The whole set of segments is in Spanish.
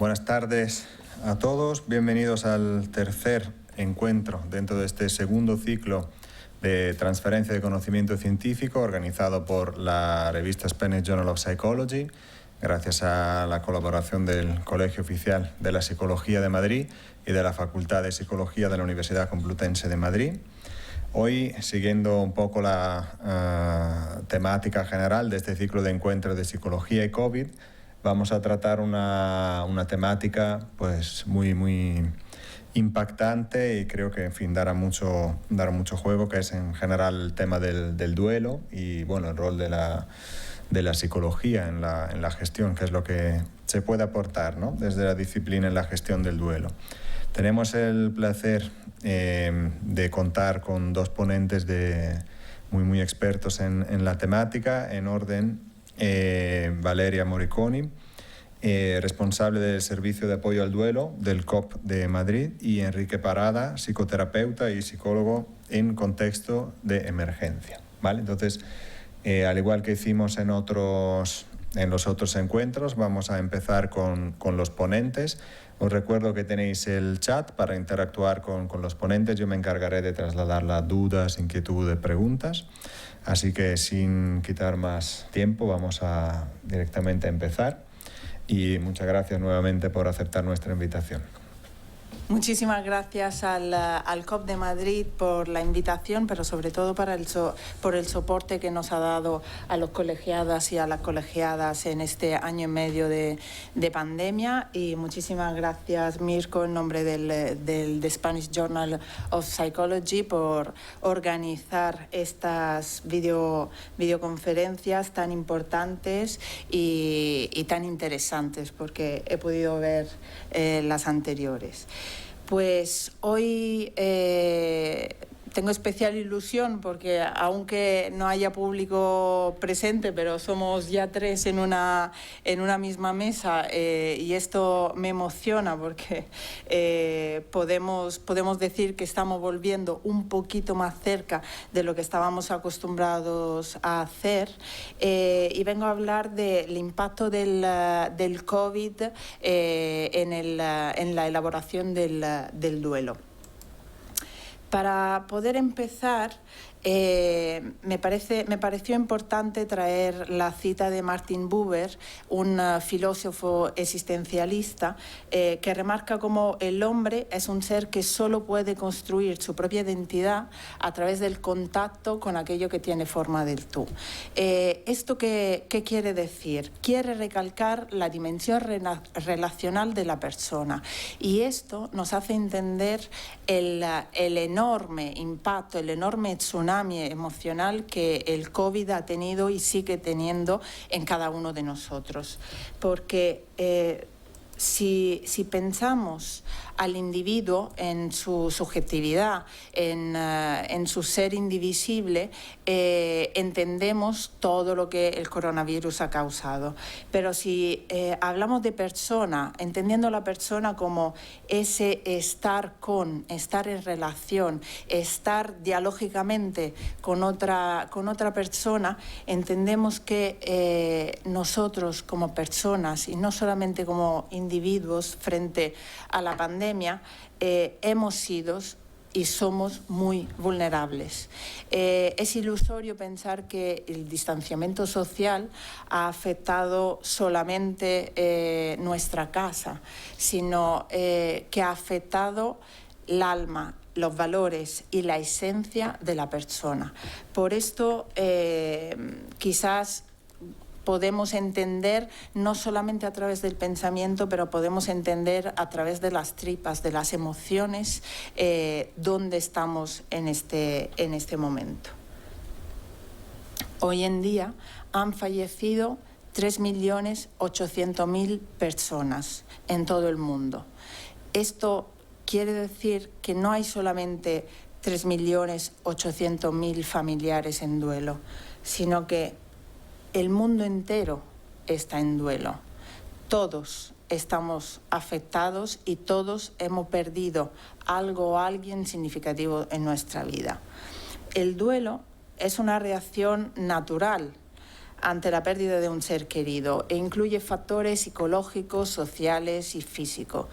Buenas tardes a todos. Bienvenidos al tercer encuentro dentro de este segundo ciclo de transferencia de conocimiento científico organizado por la revista Spanish Journal of Psychology, gracias a la colaboración del Colegio Oficial de la Psicología de Madrid y de la Facultad de Psicología de la Universidad Complutense de Madrid. Hoy, siguiendo un poco la temática general de este ciclo de encuentros de psicología y COVID, vamos a tratar una temática pues muy impactante y creo que, en fin, dará mucho juego, que es en general el tema del duelo y, bueno, el rol de la psicología en la gestión, que es lo que se puede aportar, ¿no?, desde la disciplina en la gestión del duelo. Tenemos el placer de contar con dos ponentes muy expertos en la temática, en orden: Valeria Moriconi, responsable del Servicio de Apoyo al Duelo del COP de Madrid, y Enrique Parada, psicoterapeuta y psicólogo en contexto de emergencia, ¿vale? Entonces, al igual que hicimos en los otros encuentros, vamos a empezar con los ponentes. Os recuerdo que tenéis el chat para interactuar con los ponentes. Yo me encargaré de trasladar las dudas, inquietudes, preguntas. Así que, sin quitar más tiempo, vamos a directamente empezar. Y muchas gracias nuevamente por aceptar nuestra invitación. Muchísimas gracias al COP de Madrid por la invitación, pero sobre todo por el soporte que nos ha dado a los colegiadas y a las colegiadas en este año y medio de pandemia. Y muchísimas gracias, Mirko, en nombre del Spanish Journal of Psychology, por organizar estas videoconferencias tan importantes y tan interesantes, porque he podido ver las anteriores. Pues hoy tengo especial ilusión porque, aunque no haya público presente, pero somos ya tres en una misma mesa, y esto me emociona porque podemos decir que estamos volviendo un poquito más cerca de lo que estábamos acostumbrados a hacer, y vengo a hablar del impacto del COVID en la elaboración del duelo. Para poder empezar, me pareció importante traer la cita de Martin Buber, un filósofo existencialista, que remarca cómo el hombre es un ser que solo puede construir su propia identidad a través del contacto con aquello que tiene forma del tú. ¿Esto qué quiere decir? Quiere recalcar la dimensión relacional de la persona, y esto nos hace entender el enorme impacto, el enorme tsunami emocional que el COVID ha tenido y sigue teniendo en cada uno de nosotros. Porque si pensamos al individuo en su subjetividad, en su ser indivisible, entendemos todo lo que el coronavirus ha causado. Pero si hablamos de persona, entendiendo la persona como ese estar en relación, estar dialógicamente con otra persona, entendemos que nosotros, como personas y no solamente como individuos frente a la pandemia, hemos sido y somos muy vulnerables. Es ilusorio pensar que el distanciamiento social ha afectado solamente nuestra casa, sino que ha afectado el alma, los valores y la esencia de la persona. Por esto, quizás podemos entender no solamente a través del pensamiento, pero podemos entender a través de las tripas, de las emociones, dónde estamos en este momento. Hoy en día han fallecido 3.800.000 personas en todo el mundo. Esto quiere decir que no hay solamente 3.800.000 familiares en duelo, sino que el mundo entero está en duelo. Todos estamos afectados y todos hemos perdido algo o alguien significativo en nuestra vida. El duelo es una reacción natural ante la pérdida de un ser querido e incluye factores psicológicos, sociales y físicos.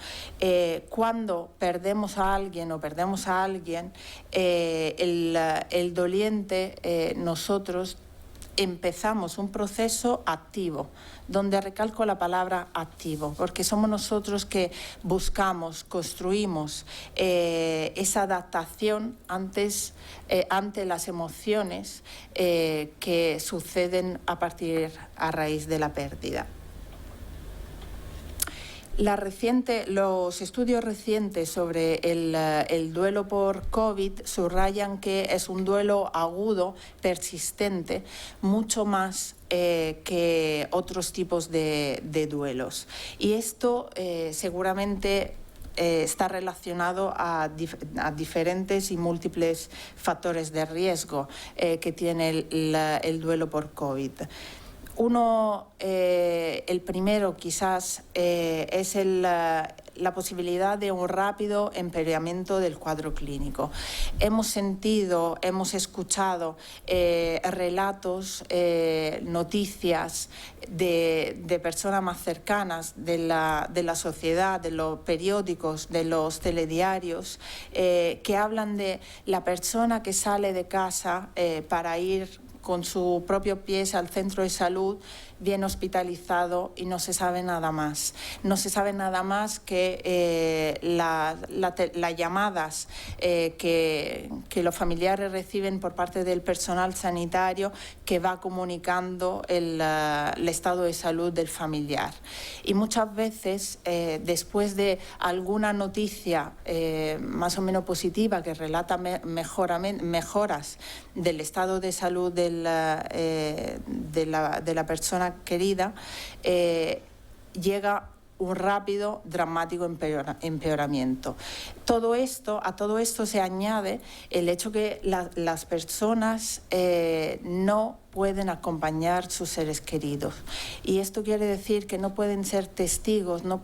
Cuando perdemos a alguien o perdemos a alguien, el doliente, nosotros empezamos un proceso activo, donde recalco la palabra activo, porque somos nosotros que buscamos, construimos esa adaptación ante las emociones que suceden a raíz de la pérdida. Los estudios recientes sobre el duelo por COVID subrayan que es un duelo agudo, persistente, mucho más que otros tipos de duelos. Y esto seguramente está relacionado a diferentes y múltiples factores de riesgo que tiene el duelo por COVID. El primero quizás es la posibilidad de un rápido empeoramiento del cuadro clínico. Hemos escuchado relatos, noticias de personas más cercanas de la sociedad, de los periódicos, de los telediarios, que hablan de la persona que sale de casa para ir con su propio pie al centro de salud, bien hospitalizado, y no se sabe nada más. No se sabe nada más que las llamadas que los familiares reciben por parte del personal sanitario, que va comunicando el estado de salud del familiar. Y muchas veces, después de alguna noticia más o menos positiva que relata mejoras del estado de salud de la persona querida, llega un rápido, dramático empeoramiento. A todo esto se añade el hecho que las personas no pueden acompañar sus seres queridos. Y esto quiere decir que no pueden ser testigos, no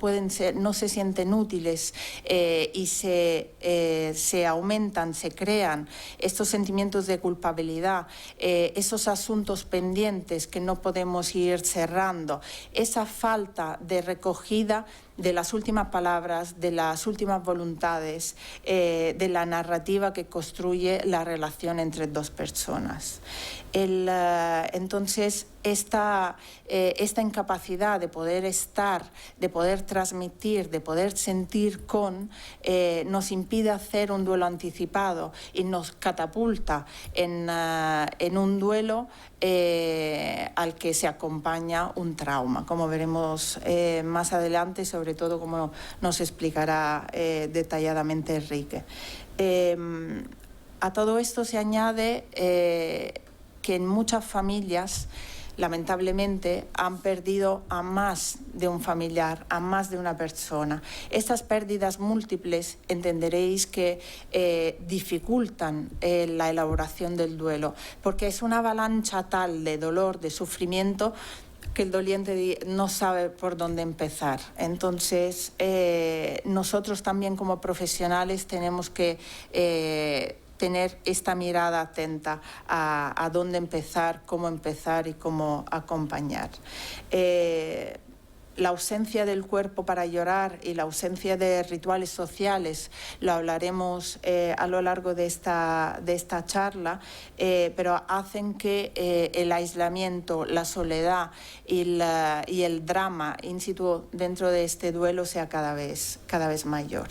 se sienten útiles, y se aumentan, se crean estos sentimientos de culpabilidad, esos asuntos pendientes que no podemos ir cerrando, esa falta de recogida de las últimas palabras, de las últimas voluntades, de la narrativa que construye la relación entre dos personas. Entonces, esta incapacidad de poder estar, de poder transmitir, de poder sentir nos impide hacer un duelo anticipado y nos catapulta en un duelo al que se acompaña un trauma, como veremos más adelante, sobre todo como nos explicará detalladamente Enrique. A todo esto se añade que en muchas familias, lamentablemente, han perdido a más de un familiar, a más de una persona. Estas pérdidas múltiples entenderéis que dificultan la elaboración del duelo, porque es una avalancha tal de dolor, de sufrimiento, que el doliente no sabe por dónde empezar. Entonces, nosotros también como profesionales tenemos que tener esta mirada atenta a dónde empezar y cómo acompañar. La ausencia del cuerpo para llorar y la ausencia de rituales sociales lo hablaremos a lo largo de esta charla, pero hacen que el aislamiento, la soledad y el drama in situ dentro de este duelo sea cada vez mayor.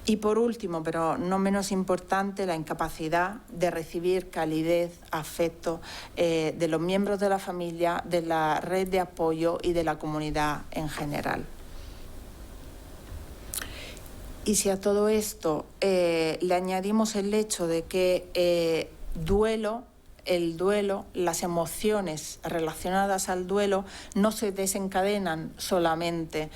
Y por último, pero no menos importante, la incapacidad de recibir calidez, afecto de los miembros de la familia, de la red de apoyo y de la comunidad en general. Y si a todo esto le añadimos el hecho de que el duelo, las emociones relacionadas al duelo no se desencadenan solamente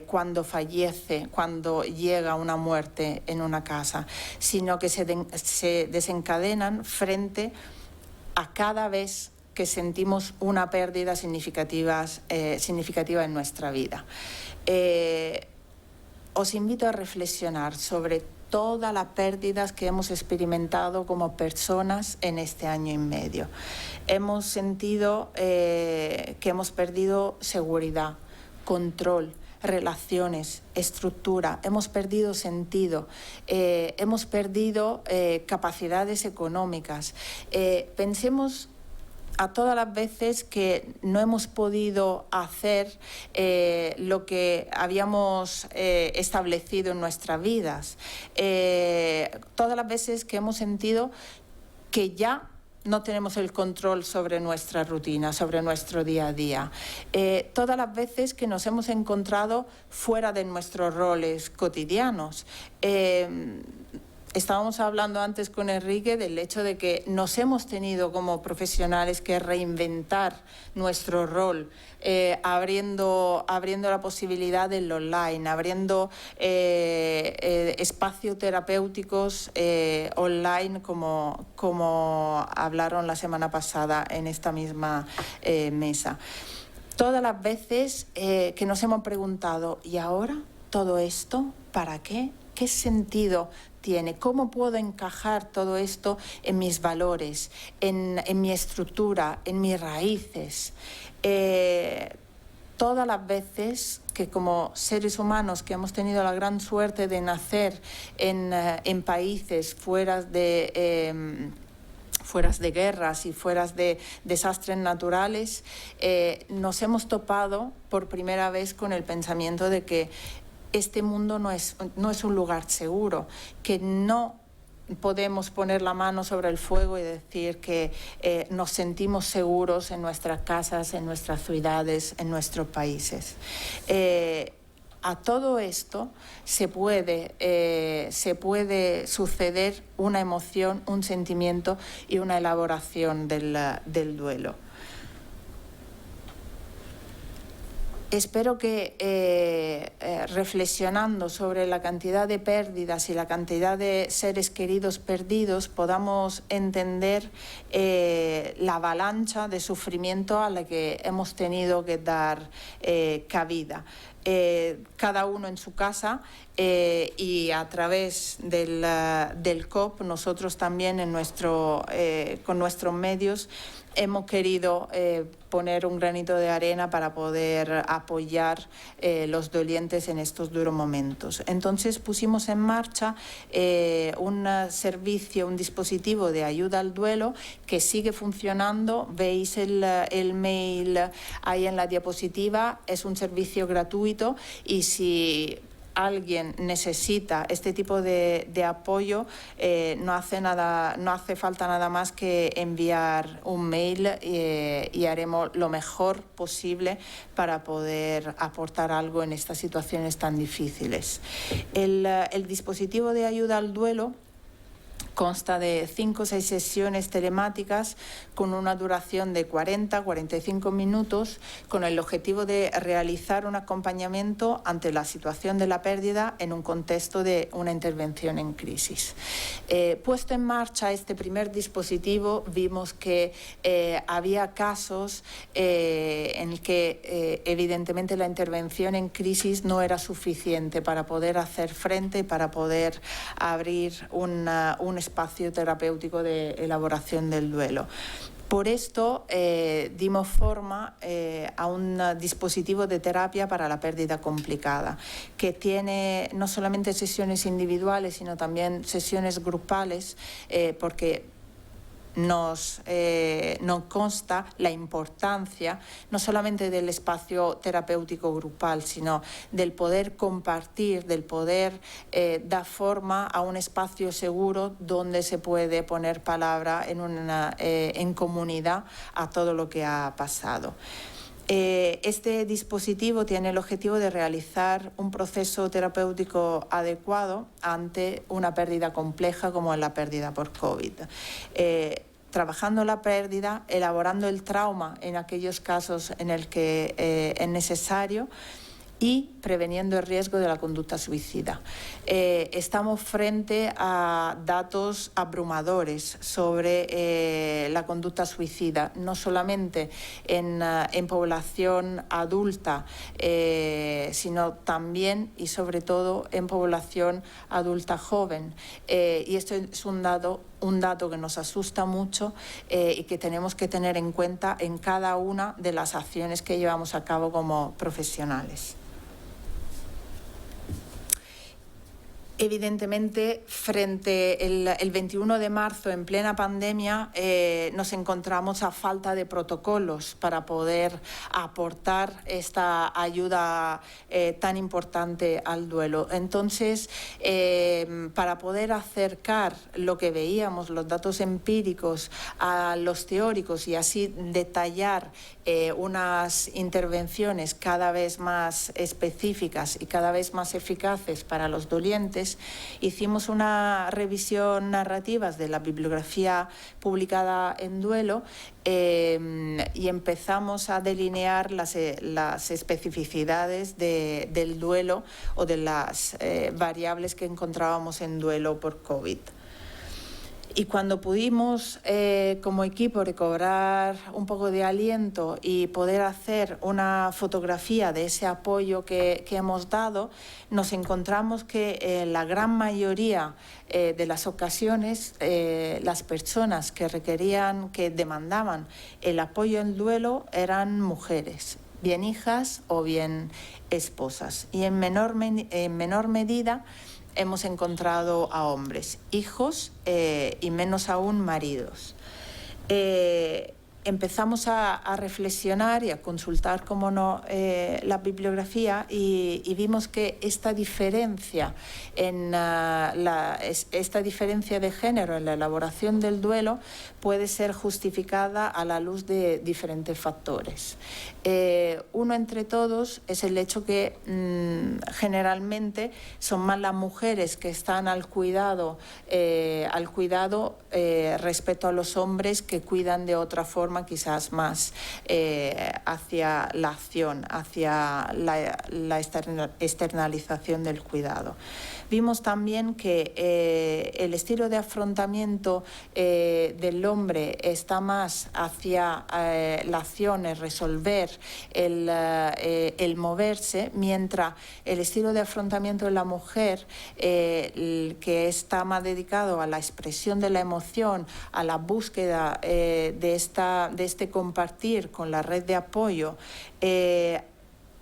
cuando fallece, cuando llega una muerte en una casa, sino que se desencadenan frente a cada vez que sentimos una pérdida significativa en nuestra vida. Os invito a reflexionar sobre todas las pérdidas que hemos experimentado como personas en este año y medio. Hemos sentido que hemos perdido seguridad, control, relaciones, estructura, hemos perdido sentido, hemos perdido capacidades económicas. Pensemos a todas las veces que no hemos podido hacer lo que habíamos establecido en nuestras vidas. Todas las veces que hemos sentido que ya no tenemos el control sobre nuestra rutina, sobre nuestro día a día. Todas las veces que nos hemos encontrado fuera de nuestros roles cotidianos. Estábamos hablando antes con Enrique del hecho de que nos hemos tenido como profesionales que reinventar nuestro rol, abriendo la posibilidad del online, abriendo espacios terapéuticos online como hablaron la semana pasada en esta misma mesa. Todas las veces que nos hemos preguntado, ¿y ahora todo esto para qué? ¿Qué sentido tiene? ¿Cómo puedo encajar todo esto en mis valores, en mi estructura, en mis raíces? Todas las veces que como seres humanos que hemos tenido la gran suerte de nacer en países fuera de guerras y fuera de desastres naturales, nos hemos topado por primera vez con el pensamiento de que este mundo no es un lugar seguro, que no podemos poner la mano sobre el fuego y decir que nos sentimos seguros en nuestras casas, en nuestras ciudades, en nuestros países. A todo esto se puede suceder una emoción, un sentimiento y una elaboración del duelo. Espero que reflexionando sobre la cantidad de pérdidas y la cantidad de seres queridos perdidos podamos entender la avalancha de sufrimiento a la que hemos tenido que dar cabida. Cada uno en su casa y a través del COP, nosotros también con nuestros medios hemos querido poner un granito de arena para poder apoyar los dolientes en estos duros momentos. Entonces pusimos en marcha un servicio, un dispositivo de ayuda al duelo que sigue funcionando. Veis el mail ahí en la diapositiva, es un servicio gratuito y si alguien necesita este tipo de apoyo, no hace falta nada más que enviar un mail y haremos lo mejor posible para poder aportar algo en estas situaciones tan difíciles. El dispositivo de ayuda al duelo consta de 5 o 6 sesiones telemáticas con una duración de 40-45 minutos con el objetivo de realizar un acompañamiento ante la situación de la pérdida en un contexto de una intervención en crisis. Puesto en marcha este primer dispositivo, vimos que había casos en el que evidentemente la intervención en crisis no era suficiente para poder hacer frente, para poder abrir un espacio terapéutico de elaboración del duelo. Por esto dimos forma a un dispositivo de terapia para la pérdida complicada, que tiene no solamente sesiones individuales, sino también sesiones grupales, porque nos consta la importancia no solamente del espacio terapéutico grupal, sino del poder compartir, del poder dar forma a un espacio seguro donde se puede poner palabra en comunidad a todo lo que ha pasado. Este dispositivo tiene el objetivo de realizar un proceso terapéutico adecuado ante una pérdida compleja como es la pérdida por COVID. Trabajando la pérdida, elaborando el trauma en aquellos casos en el que es necesario y preveniendo el riesgo de la conducta suicida. Estamos frente a datos abrumadores sobre la conducta suicida, no solamente en población adulta, sino también y sobre todo en población adulta joven. Y esto es un dato que nos asusta mucho y que tenemos que tener en cuenta en cada una de las acciones que llevamos a cabo como profesionales. Evidentemente, frente el 21 de marzo, en plena pandemia, nos encontramos a falta de protocolos para poder aportar esta ayuda tan importante al duelo. Entonces, para poder acercar lo que veíamos, los datos empíricos, a los teóricos y así detallar unas intervenciones cada vez más específicas y cada vez más eficaces para los dolientes, hicimos una revisión narrativa de la bibliografía publicada en duelo y empezamos a delinear las especificidades del duelo o de las variables que encontrábamos en duelo por COVID. Y cuando pudimos, como equipo, recobrar un poco de aliento y poder hacer una fotografía de ese apoyo que hemos dado, nos encontramos que en la gran mayoría de las ocasiones, las personas que demandaban el apoyo en duelo eran mujeres, bien hijas o bien esposas. Y en menor medida, hemos encontrado a hombres, hijos y menos aún maridos. Empezamos a reflexionar y a consultar, como no, la bibliografía y vimos que esta diferencia esta diferencia de género en la elaboración del duelo puede ser justificada a la luz de diferentes factores. Uno entre todos es el hecho que generalmente son más las mujeres que están al cuidado respecto a los hombres que cuidan de otra forma, quizás más hacia la acción, hacia la externalización del cuidado. Vimos también que el estilo de afrontamiento del hombre está más hacia la acción, el resolver, el moverse, mientras el estilo de afrontamiento de la mujer, que está más dedicado a la expresión de la emoción, a la búsqueda de este compartir con la red de apoyo,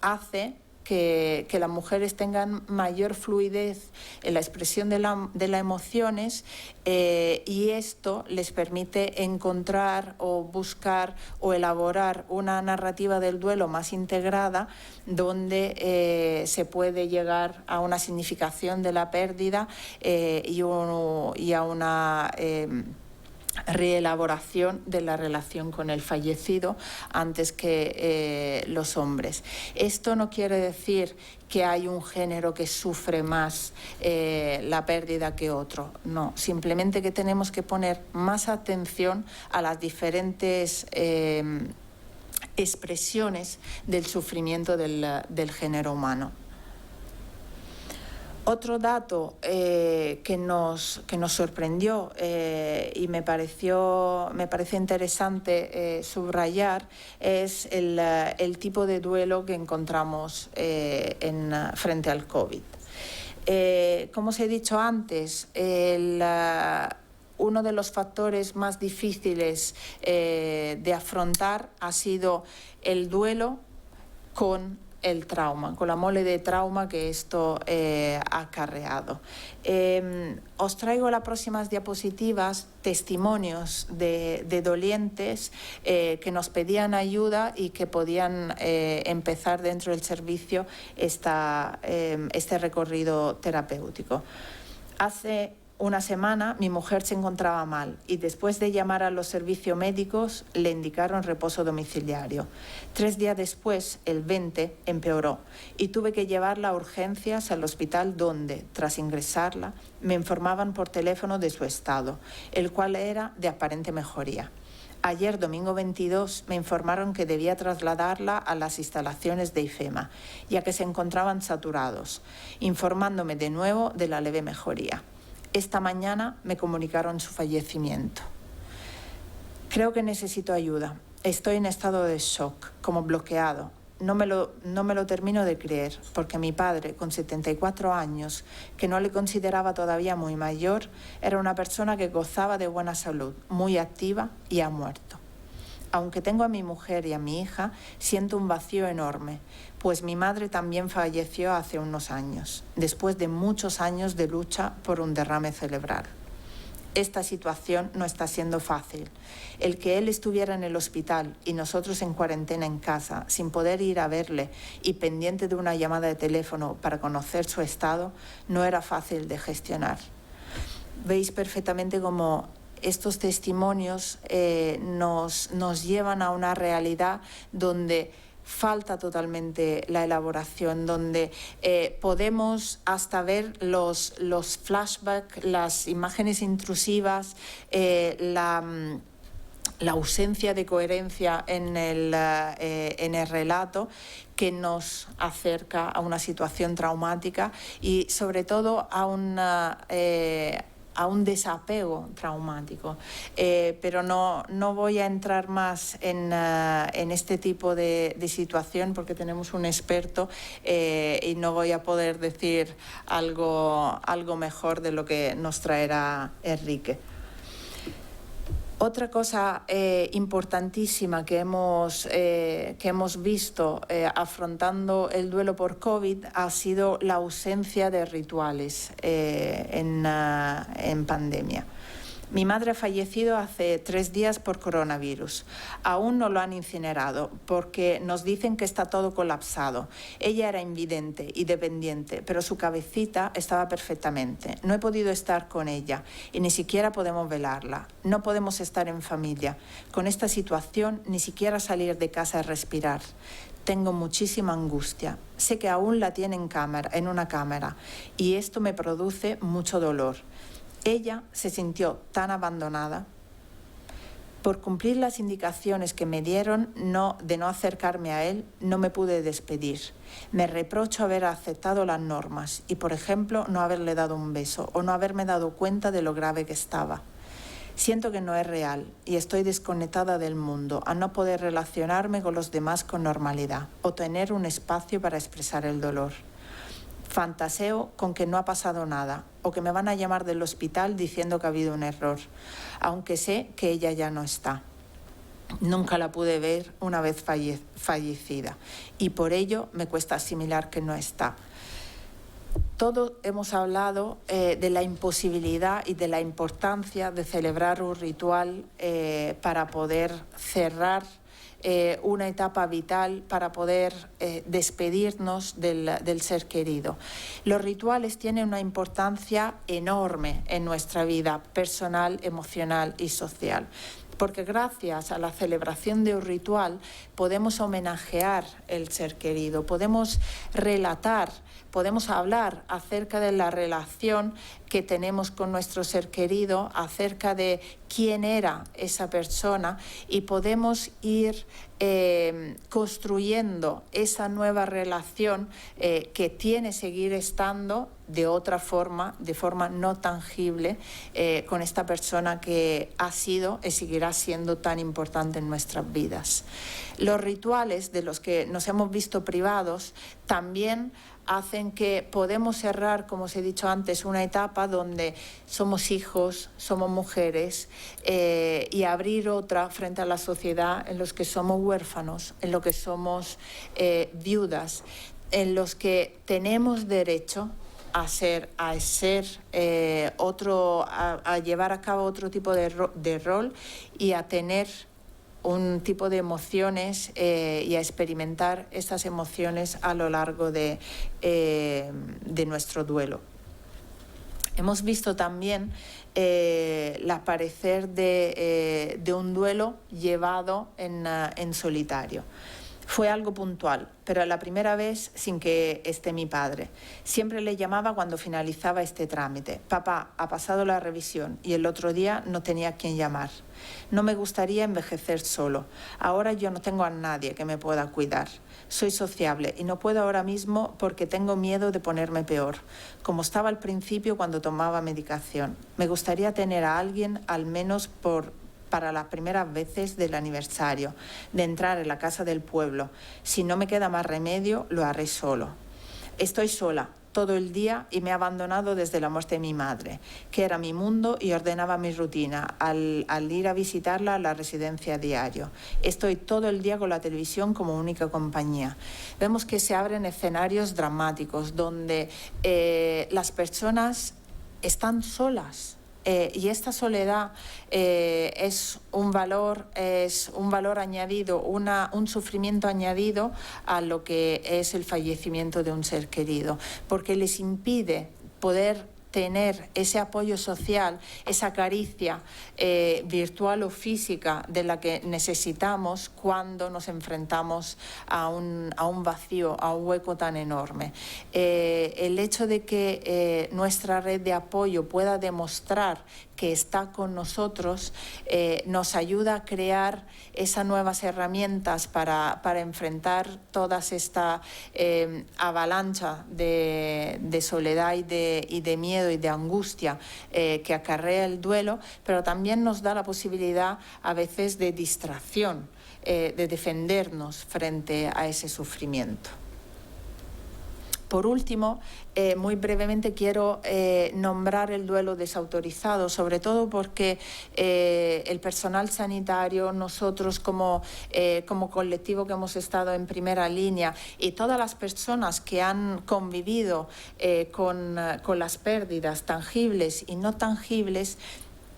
hace que las mujeres tengan mayor fluidez en la expresión de las emociones y esto les permite encontrar o buscar o elaborar una narrativa del duelo más integrada, donde se puede llegar a una significación de la pérdida y a una reelaboración de la relación con el fallecido antes que los hombres. Esto no quiere decir que hay un género que sufre más la pérdida que otro, no, simplemente que tenemos que poner más atención a las diferentes expresiones del sufrimiento del género humano. Otro dato que nos sorprendió y me parece interesante subrayar es el tipo de duelo que encontramos frente al COVID. Como os he dicho antes, uno de los factores más difíciles de afrontar ha sido el duelo con el trauma, con la mole de trauma que esto ha acarreado. Os traigo las próximas diapositivas testimonios de dolientes que nos pedían ayuda y que podían empezar dentro del servicio este recorrido terapéutico. Hace una semana mi mujer se encontraba mal y después de llamar a los servicios médicos le indicaron reposo domiciliario. 3 días después, el 20, empeoró y tuve que llevarla a urgencias al hospital donde, tras ingresarla, me informaban por teléfono de su estado, el cual era de aparente mejoría. Ayer, domingo 22, me informaron que debía trasladarla a las instalaciones de IFEMA, ya que se encontraban saturados, informándome de nuevo de la leve mejoría. Esta mañana me comunicaron su fallecimiento. Creo que necesito ayuda. Estoy en estado de shock, como bloqueado. No me lo termino de creer, porque mi padre, con 74 años, que no le consideraba todavía muy mayor, era una persona que gozaba de buena salud, muy activa y ha muerto. Aunque tengo a mi mujer y a mi hija, siento un vacío enorme, pues mi madre también falleció hace unos años, después de muchos años de lucha por un derrame cerebral. Esta situación no está siendo fácil. El que él estuviera en el hospital y nosotros en cuarentena en casa, sin poder ir a verle y pendiente de una llamada de teléfono para conocer su estado, no era fácil de gestionar. Veis perfectamente cómo estos testimonios nos llevan a una realidad donde falta totalmente la elaboración, donde podemos hasta ver los flashbacks, las imágenes intrusivas, la ausencia de coherencia en el relato, que nos acerca a una situación traumática y sobre todo a un desapego traumático. Pero no voy a entrar más en este tipo de situación, porque tenemos un experto y no voy a poder decir algo mejor de lo que nos traerá Enrique. Otra cosa importantísima que hemos visto afrontando el duelo por COVID ha sido la ausencia de rituales en pandemia. Mi madre ha fallecido hace 3 días por coronavirus. Aún no lo han incinerado porque nos dicen que está todo colapsado. Ella era invidente y dependiente, pero su cabecita estaba perfectamente. No he podido estar con ella y ni siquiera podemos velarla. No podemos estar en familia. Con esta situación, ni siquiera salir de casa a respirar. Tengo muchísima angustia. Sé que aún la tiene en una cámara y esto me produce mucho dolor. Ella se sintió tan abandonada. Por cumplir las indicaciones que me dieron de no acercarme a él, no me pude despedir. Me reprocho haber aceptado las normas y, por ejemplo, no haberle dado un beso o no haberme dado cuenta de lo grave que estaba. Siento que no es real y estoy desconectada del mundo, a no poder relacionarme con los demás con normalidad o tener un espacio para expresar el dolor. Fantaseo con que no ha pasado nada o que me van a llamar del hospital diciendo que ha habido un error, aunque sé que ella ya no está. Nunca la pude ver una vez fallecida y por ello me cuesta asimilar que no está. Todos hemos hablado de la imposibilidad y de la importancia de celebrar un ritual para poder cerrar una etapa vital, para poder despedirnos del ser querido. Los rituales tienen una importancia enorme en nuestra vida personal, emocional y social, porque gracias a la celebración de un ritual podemos homenajear el ser querido, podemos relatar, podemos hablar acerca de la relación que tenemos con nuestro ser querido, acerca de quién era esa persona y podemos ir construyendo esa nueva relación que tiene que seguir estando de otra forma, de forma no tangible, con esta persona que ha sido y seguirá siendo tan importante en nuestras vidas. Los rituales de los que nos hemos visto privados también hacen que podemos cerrar, como os he dicho antes, una etapa donde somos hijos, somos mujeres y abrir otra frente a la sociedad en los que somos huérfanos, en los que somos viudas, en los que tenemos derecho a llevar a cabo otro tipo de rol y a tener un tipo de emociones y a experimentar estas emociones a lo largo de nuestro duelo. Hemos visto también el aparecer de un duelo llevado en solitario. Fue algo puntual, pero la primera vez sin que esté mi padre. Siempre le llamaba cuando finalizaba este trámite. Papá, ha pasado la revisión, y el otro día no tenía a quién llamar. No me gustaría envejecer solo. Ahora yo no tengo a nadie que me pueda cuidar. Soy sociable y no puedo ahora mismo porque tengo miedo de ponerme peor, como estaba al principio cuando tomaba medicación. Me gustaría tener a alguien, al menos para las primeras veces del aniversario, de entrar en la casa del pueblo. Si no me queda más remedio, lo haré solo. Estoy sola todo el día y me he abandonado desde la muerte de mi madre, que era mi mundo y ordenaba mi rutina al ir a visitarla a la residencia a diario. Estoy todo el día con la televisión como única compañía. Vemos que se abren escenarios dramáticos donde las personas están solas. Y esta soledad es un valor añadido, un sufrimiento añadido a lo que es el fallecimiento de un ser querido, porque les impide poder tener ese apoyo social, esa caricia virtual o física de la que necesitamos cuando nos enfrentamos a un vacío, a un hueco tan enorme. El hecho de que nuestra red de apoyo pueda demostrar que está con nosotros nos ayuda a crear esas nuevas herramientas para enfrentar toda esta avalancha de soledad y de miedo y de angustia que acarrea el duelo, pero también nos da la posibilidad a veces de distracción, de defendernos frente a ese sufrimiento. Por último, muy brevemente quiero nombrar el duelo desautorizado, sobre todo porque el personal sanitario, nosotros como colectivo que hemos estado en primera línea y todas las personas que han convivido con las pérdidas tangibles y no tangibles,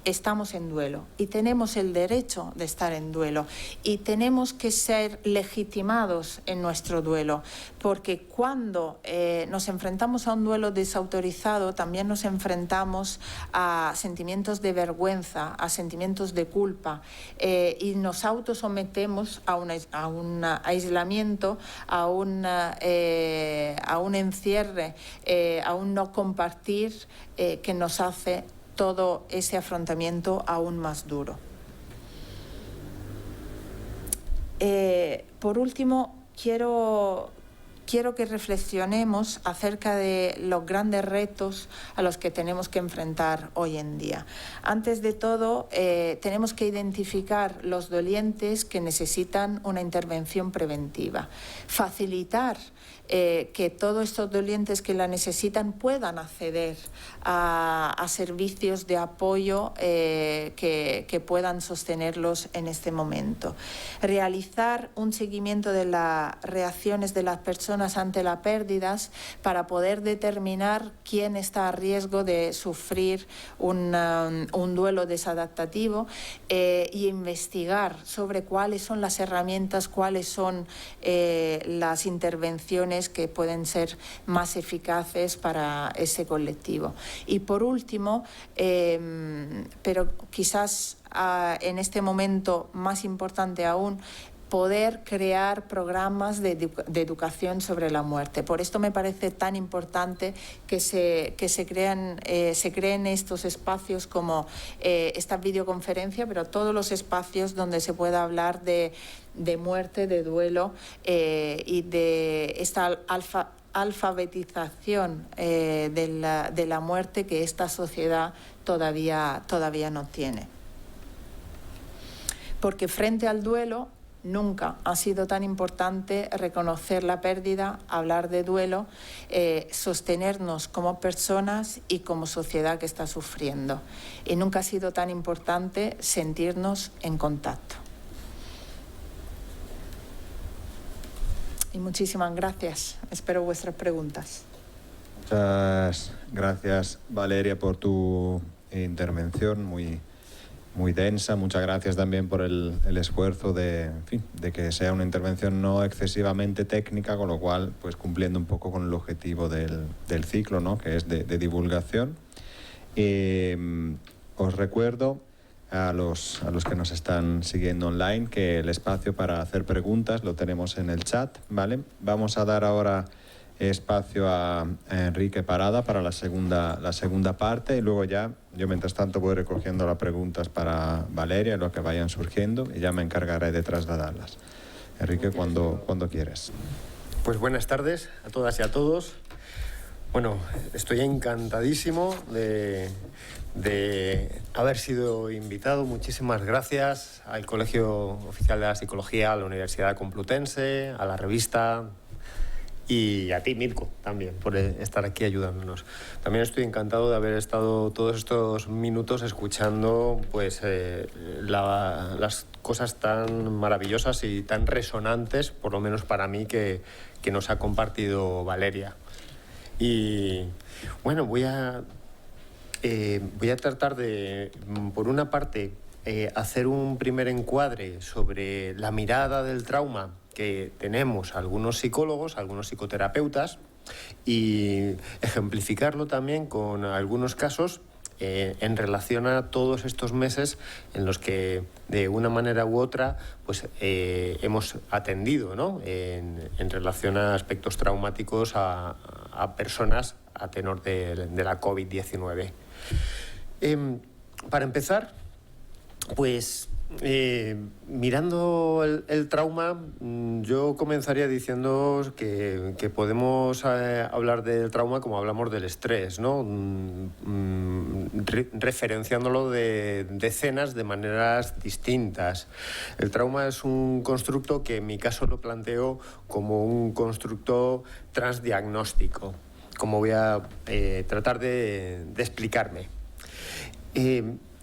estamos en duelo y tenemos el derecho de estar en duelo y tenemos que ser legitimados en nuestro duelo, porque cuando nos enfrentamos a un duelo desautorizado también nos enfrentamos a sentimientos de vergüenza, a sentimientos de culpa y nos autosometemos a un aislamiento, a un encierre, a un no compartir que nos hace todo ese afrontamiento aún más duro. Por último, quiero que reflexionemos acerca de los grandes retos a los que tenemos que enfrentar hoy en día. Antes de todo, tenemos que identificar los dolientes que necesitan una intervención preventiva, facilitar que todos estos dolientes que la necesitan puedan acceder a servicios de apoyo que puedan sostenerlos en este momento. Realizar un seguimiento de las reacciones de las personas ante las pérdidas para poder determinar quién está a riesgo de sufrir un duelo desadaptativo y investigar sobre cuáles son las herramientas, cuáles son las intervenciones que pueden ser más eficaces para ese colectivo. Y por último, pero quizás en este momento más importante aún, poder crear programas de educación sobre la muerte. Por esto me parece tan importante que se creen estos espacios como esta videoconferencia, pero todos los espacios donde se pueda hablar de muerte, de duelo y de esta alfabetización de la muerte que esta sociedad todavía no tiene. Porque frente al duelo, nunca ha sido tan importante reconocer la pérdida, hablar de duelo, sostenernos como personas y como sociedad que está sufriendo. Y nunca ha sido tan importante sentirnos en contacto. Y muchísimas gracias. Espero vuestras preguntas. Muchas gracias, Valeria, por tu intervención muy densa. Muchas gracias también por el esfuerzo de que sea una intervención no excesivamente técnica, con lo cual pues cumpliendo un poco con el objetivo del ciclo, ¿no?, que es de divulgación. Os recuerdo a los que nos están siguiendo online que el espacio para hacer preguntas lo tenemos en el chat, ¿vale? Vamos a dar ahora espacio a Enrique Parada para la segunda parte y luego ya yo mientras tanto voy recogiendo las preguntas para Valeria, lo que vayan surgiendo, y ya me encargaré de trasladarlas. Enrique, cuando quieres. Pues buenas tardes a todas y a todos. Bueno, estoy encantadísimo de haber sido invitado. Muchísimas gracias al Colegio Oficial de la Psicología, a la Universidad Complutense, a la revista y a ti, Mirko, también, por estar aquí ayudándonos. También estoy encantado de haber estado todos estos minutos escuchando pues, las cosas tan maravillosas y tan resonantes, por lo menos para mí, que nos ha compartido Valeria. Y bueno, voy a tratar de, por una parte, hacer un primer encuadre sobre la mirada del trauma que tenemos algunos psicólogos, algunos psicoterapeutas, y ejemplificarlo también con algunos casos en relación a todos estos meses en los que de una manera u otra pues, hemos atendido, ¿no? en relación a aspectos traumáticos a personas a tenor de la COVID-19. Para empezar, pues mirando el trauma, yo comenzaría diciendo que podemos hablar del trauma como hablamos del estrés, ¿no? Referenciándolo de decenas de maneras distintas. El trauma es un constructo que en mi caso lo planteo como un constructo transdiagnóstico, como voy a tratar de explicarme.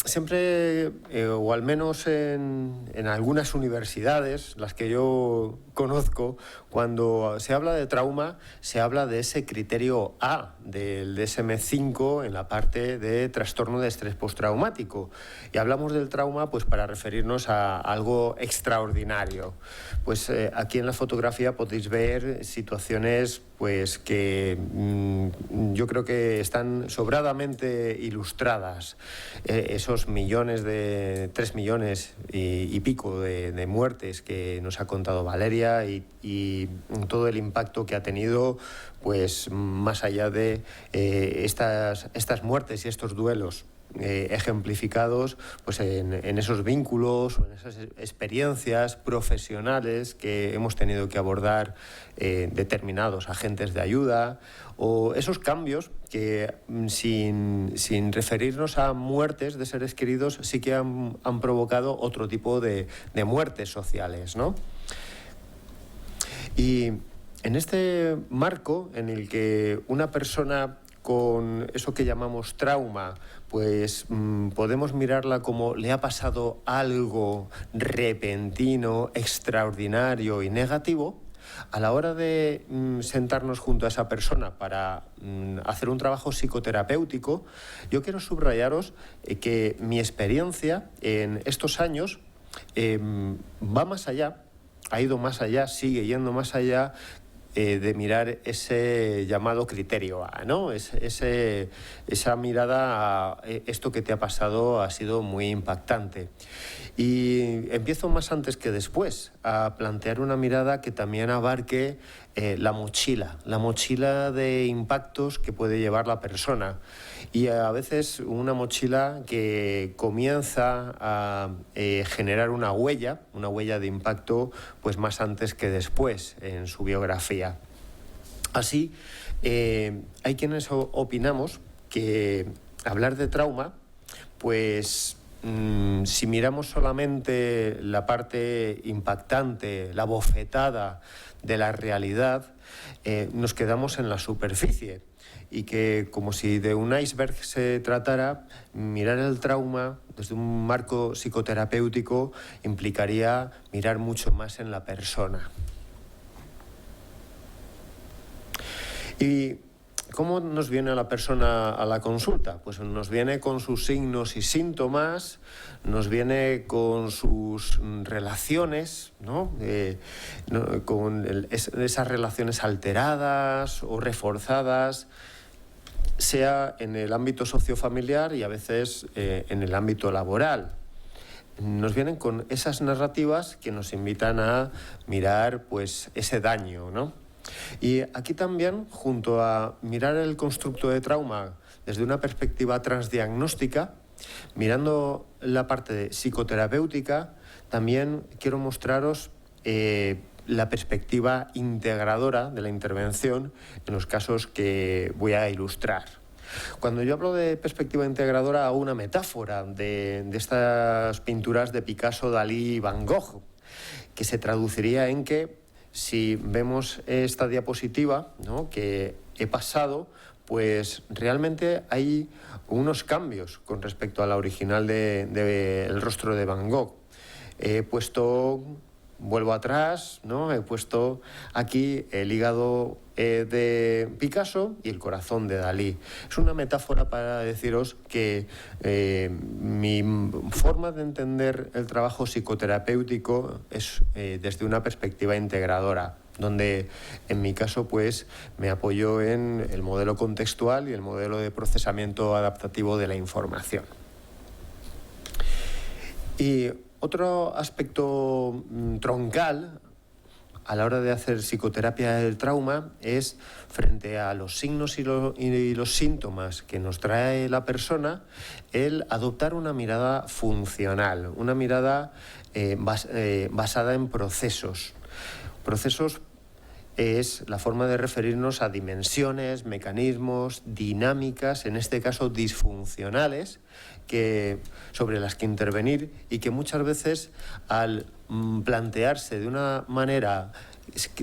Siempre, o al menos en algunas universidades, las que yo conozco, cuando se habla de trauma, se habla de ese criterio A del DSM-5 en la parte de trastorno de estrés postraumático. Y hablamos del trauma pues, para referirnos a algo extraordinario. Pues aquí en la fotografía podéis ver situaciones pues, que yo creo que están sobradamente ilustradas. Esos millones 3 millones y pico de muertes que nos ha contado Valeria y todo el impacto que ha tenido, pues más allá de estas muertes y estos duelos ejemplificados pues en esos vínculos o en esas experiencias profesionales que hemos tenido que abordar determinados agentes de ayuda, o esos cambios que sin referirnos a muertes de seres queridos sí que han provocado otro tipo de muertes sociales, ¿no? Y en este marco en el que una persona con eso que llamamos trauma, pues podemos mirarla como le ha pasado algo repentino, extraordinario y negativo, a la hora de sentarnos junto a esa persona para hacer un trabajo psicoterapéutico, yo quiero subrayaros que mi experiencia en estos años va más allá, ha ido más allá, sigue yendo más allá de mirar ese llamado criterio A, ¿no? Esa mirada a esto que te ha pasado ha sido muy impactante. Y empiezo más antes que después a plantear una mirada que también abarque la mochila de impactos que puede llevar la persona. Y a veces una mochila que comienza a generar una huella de impacto pues más antes que después en su biografía. Así, hay quienes opinamos que hablar de trauma, pues si miramos solamente la parte impactante, la bofetada de la realidad, nos quedamos en la superficie. Y que, como si de un iceberg se tratara, mirar el trauma desde un marco psicoterapéutico implicaría mirar mucho más en la persona. ¿Y cómo nos viene la persona a la consulta? Pues nos viene con sus signos y síntomas, nos viene con sus relaciones, ¿no? Con esas relaciones alteradas o reforzadas, sea en el ámbito sociofamiliar y a veces en el ámbito laboral. nos vienen con esas narrativas que nos invitan a mirar pues ese daño, ¿no? Y aquí también, junto a mirar el constructo de trauma desde una perspectiva transdiagnóstica, mirando la parte psicoterapéutica, también quiero mostraros la perspectiva integradora de la intervención en los casos que voy a ilustrar. Cuando yo hablo de perspectiva integradora, hago una metáfora de estas pinturas de Picasso, Dalí y Van Gogh, que se traduciría en que si vemos esta diapositiva, ¿no?, que he pasado, pues realmente hay unos cambios con respecto a la original El rostro de Van Gogh. He puesto, vuelvo atrás, ¿no?, he puesto aquí el hígado de Picasso y el corazón de Dalí. Es una metáfora para deciros que mi forma de entender el trabajo psicoterapéutico es desde una perspectiva integradora, donde en mi caso pues me apoyo en el modelo contextual y el modelo de procesamiento adaptativo de la información. Y otro aspecto troncal a la hora de hacer psicoterapia del trauma es, frente a los signos y los síntomas que nos trae la persona, el adoptar una mirada funcional, una mirada basada en procesos. Procesos es la forma de referirnos a dimensiones, mecanismos, dinámicas, en este caso disfuncionales, sobre las que intervenir, y que muchas veces al plantearse de una manera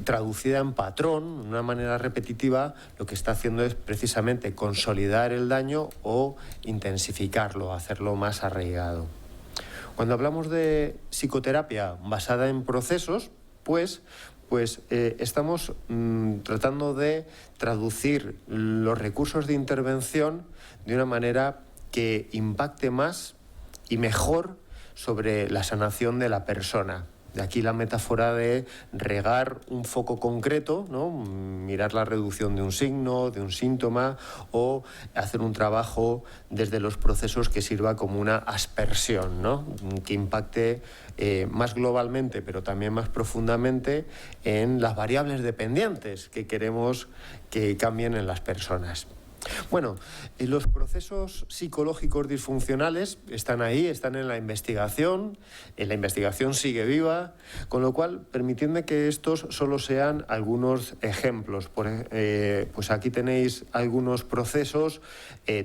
traducida en patrón, una manera repetitiva, lo que está haciendo es precisamente consolidar el daño o intensificarlo, hacerlo más arraigado. Cuando hablamos de psicoterapia basada en procesos, pues estamos tratando de traducir los recursos de intervención de una manera que impacte más y mejor sobre la sanación de la persona. De aquí la metáfora de regar un foco concreto, ¿no?, mirar la reducción de un signo, de un síntoma, o hacer un trabajo desde los procesos que sirva como una aspersión, ¿no?, que impacte más globalmente, pero también más profundamente en las variables dependientes que queremos que cambien en las personas. Bueno, los procesos psicológicos disfuncionales están ahí, están en la investigación sigue viva, con lo cual, permitidme que estos solo sean algunos ejemplos. Pues aquí tenéis algunos procesos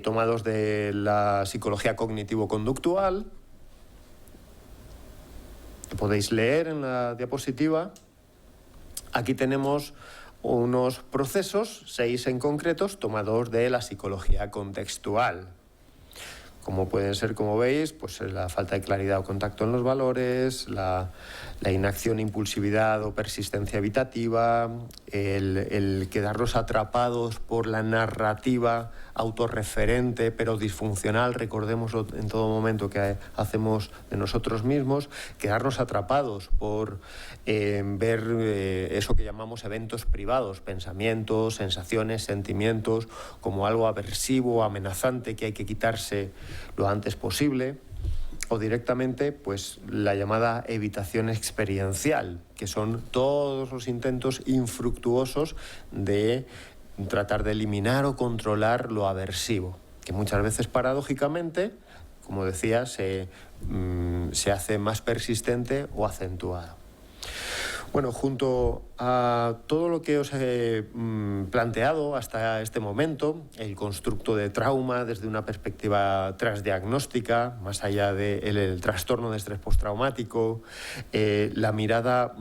tomados de la psicología cognitivo-conductual, que podéis leer en la diapositiva. Aquí tenemos unos procesos, 6 en concretos, tomados de la psicología contextual. Como pueden ser, como veis, pues la falta de claridad o contacto en los valores, la inacción, impulsividad o persistencia evitativa, el quedarnos atrapados por la narrativa autorreferente pero disfuncional, recordémoslo en todo momento, que hacemos de nosotros mismos, quedarnos atrapados por ver eso que llamamos eventos privados, pensamientos, sensaciones, sentimientos, como algo aversivo, amenazante, que hay que quitarse lo antes posible, o directamente pues la llamada evitación experiencial, que son todos los intentos infructuosos de tratar de eliminar o controlar lo aversivo, que muchas veces paradójicamente, como decía, se hace más persistente o acentuado. Bueno, junto a todo lo que os he planteado hasta este momento, el constructo de trauma desde una perspectiva transdiagnóstica, más allá del trastorno de estrés postraumático, la mirada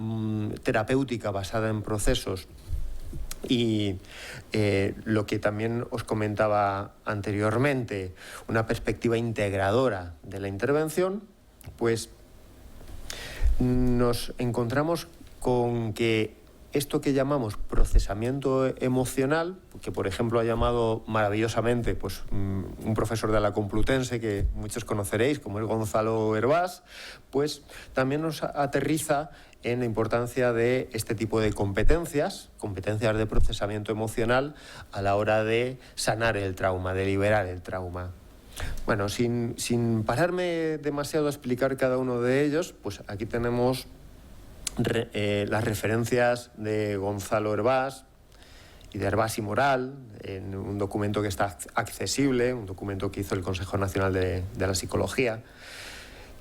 terapéutica basada en procesos y lo que también os comentaba anteriormente, una perspectiva integradora de la intervención, pues nos encontramos con que esto que llamamos procesamiento emocional, que por ejemplo ha llamado maravillosamente pues, un profesor de la Complutense que muchos conoceréis, como es Gonzalo Hervás, pues también nos aterriza en la importancia de este tipo de competencias de procesamiento emocional a la hora de sanar el trauma, de liberar el trauma. Bueno, sin pararme demasiado a explicar cada uno de ellos, pues aquí tenemos las referencias de Gonzalo Hervás y de Hervás y Moral, en un documento que está accesible, un documento que hizo el Consejo Nacional de la Psicología,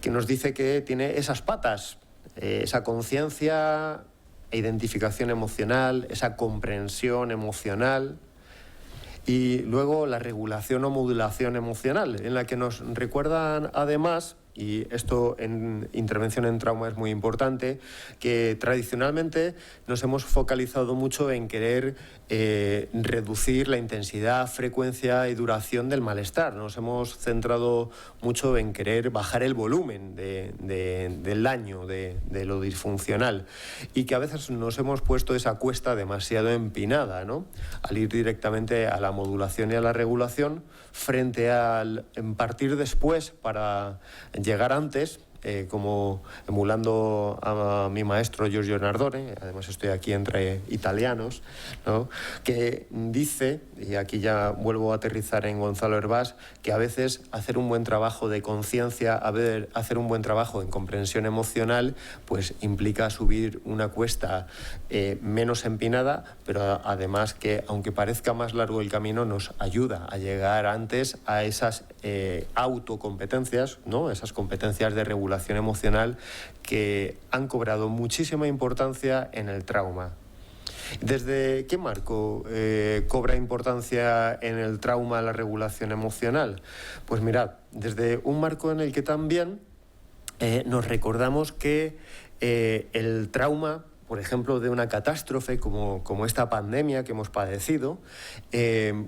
que nos dice que tiene esas patas, esa conciencia e identificación emocional, esa comprensión emocional, y luego la regulación o modulación emocional, en la que nos recuerdan además, y esto en intervención en trauma es muy importante, que tradicionalmente nos hemos focalizado mucho en querer reducir la intensidad, frecuencia y duración del malestar. Nos hemos centrado mucho en querer bajar el volumen del daño, de lo disfuncional, y que a veces nos hemos puesto esa cuesta demasiado empinada, ¿no?, al ir directamente a la modulación y a la regulación frente al partir después para llegar antes, como emulando a mi maestro Giorgio Nardone, además estoy aquí entre italianos, ¿no?, que dice, y aquí ya vuelvo a aterrizar en Gonzalo Hervás, que a veces hacer un buen trabajo de conciencia, hacer un buen trabajo en comprensión emocional, pues implica subir una cuesta menos empinada, pero además que, aunque parezca más largo el camino, nos ayuda a llegar antes a esas autocompetencias, ¿no?, esas competencias de regulación emocional que han cobrado muchísima importancia en el trauma. ¿Desde qué marco cobra importancia en el trauma la regulación emocional? Pues mirad, desde un marco en el que también nos recordamos que el trauma, por ejemplo, de una catástrofe como esta pandemia que hemos padecido,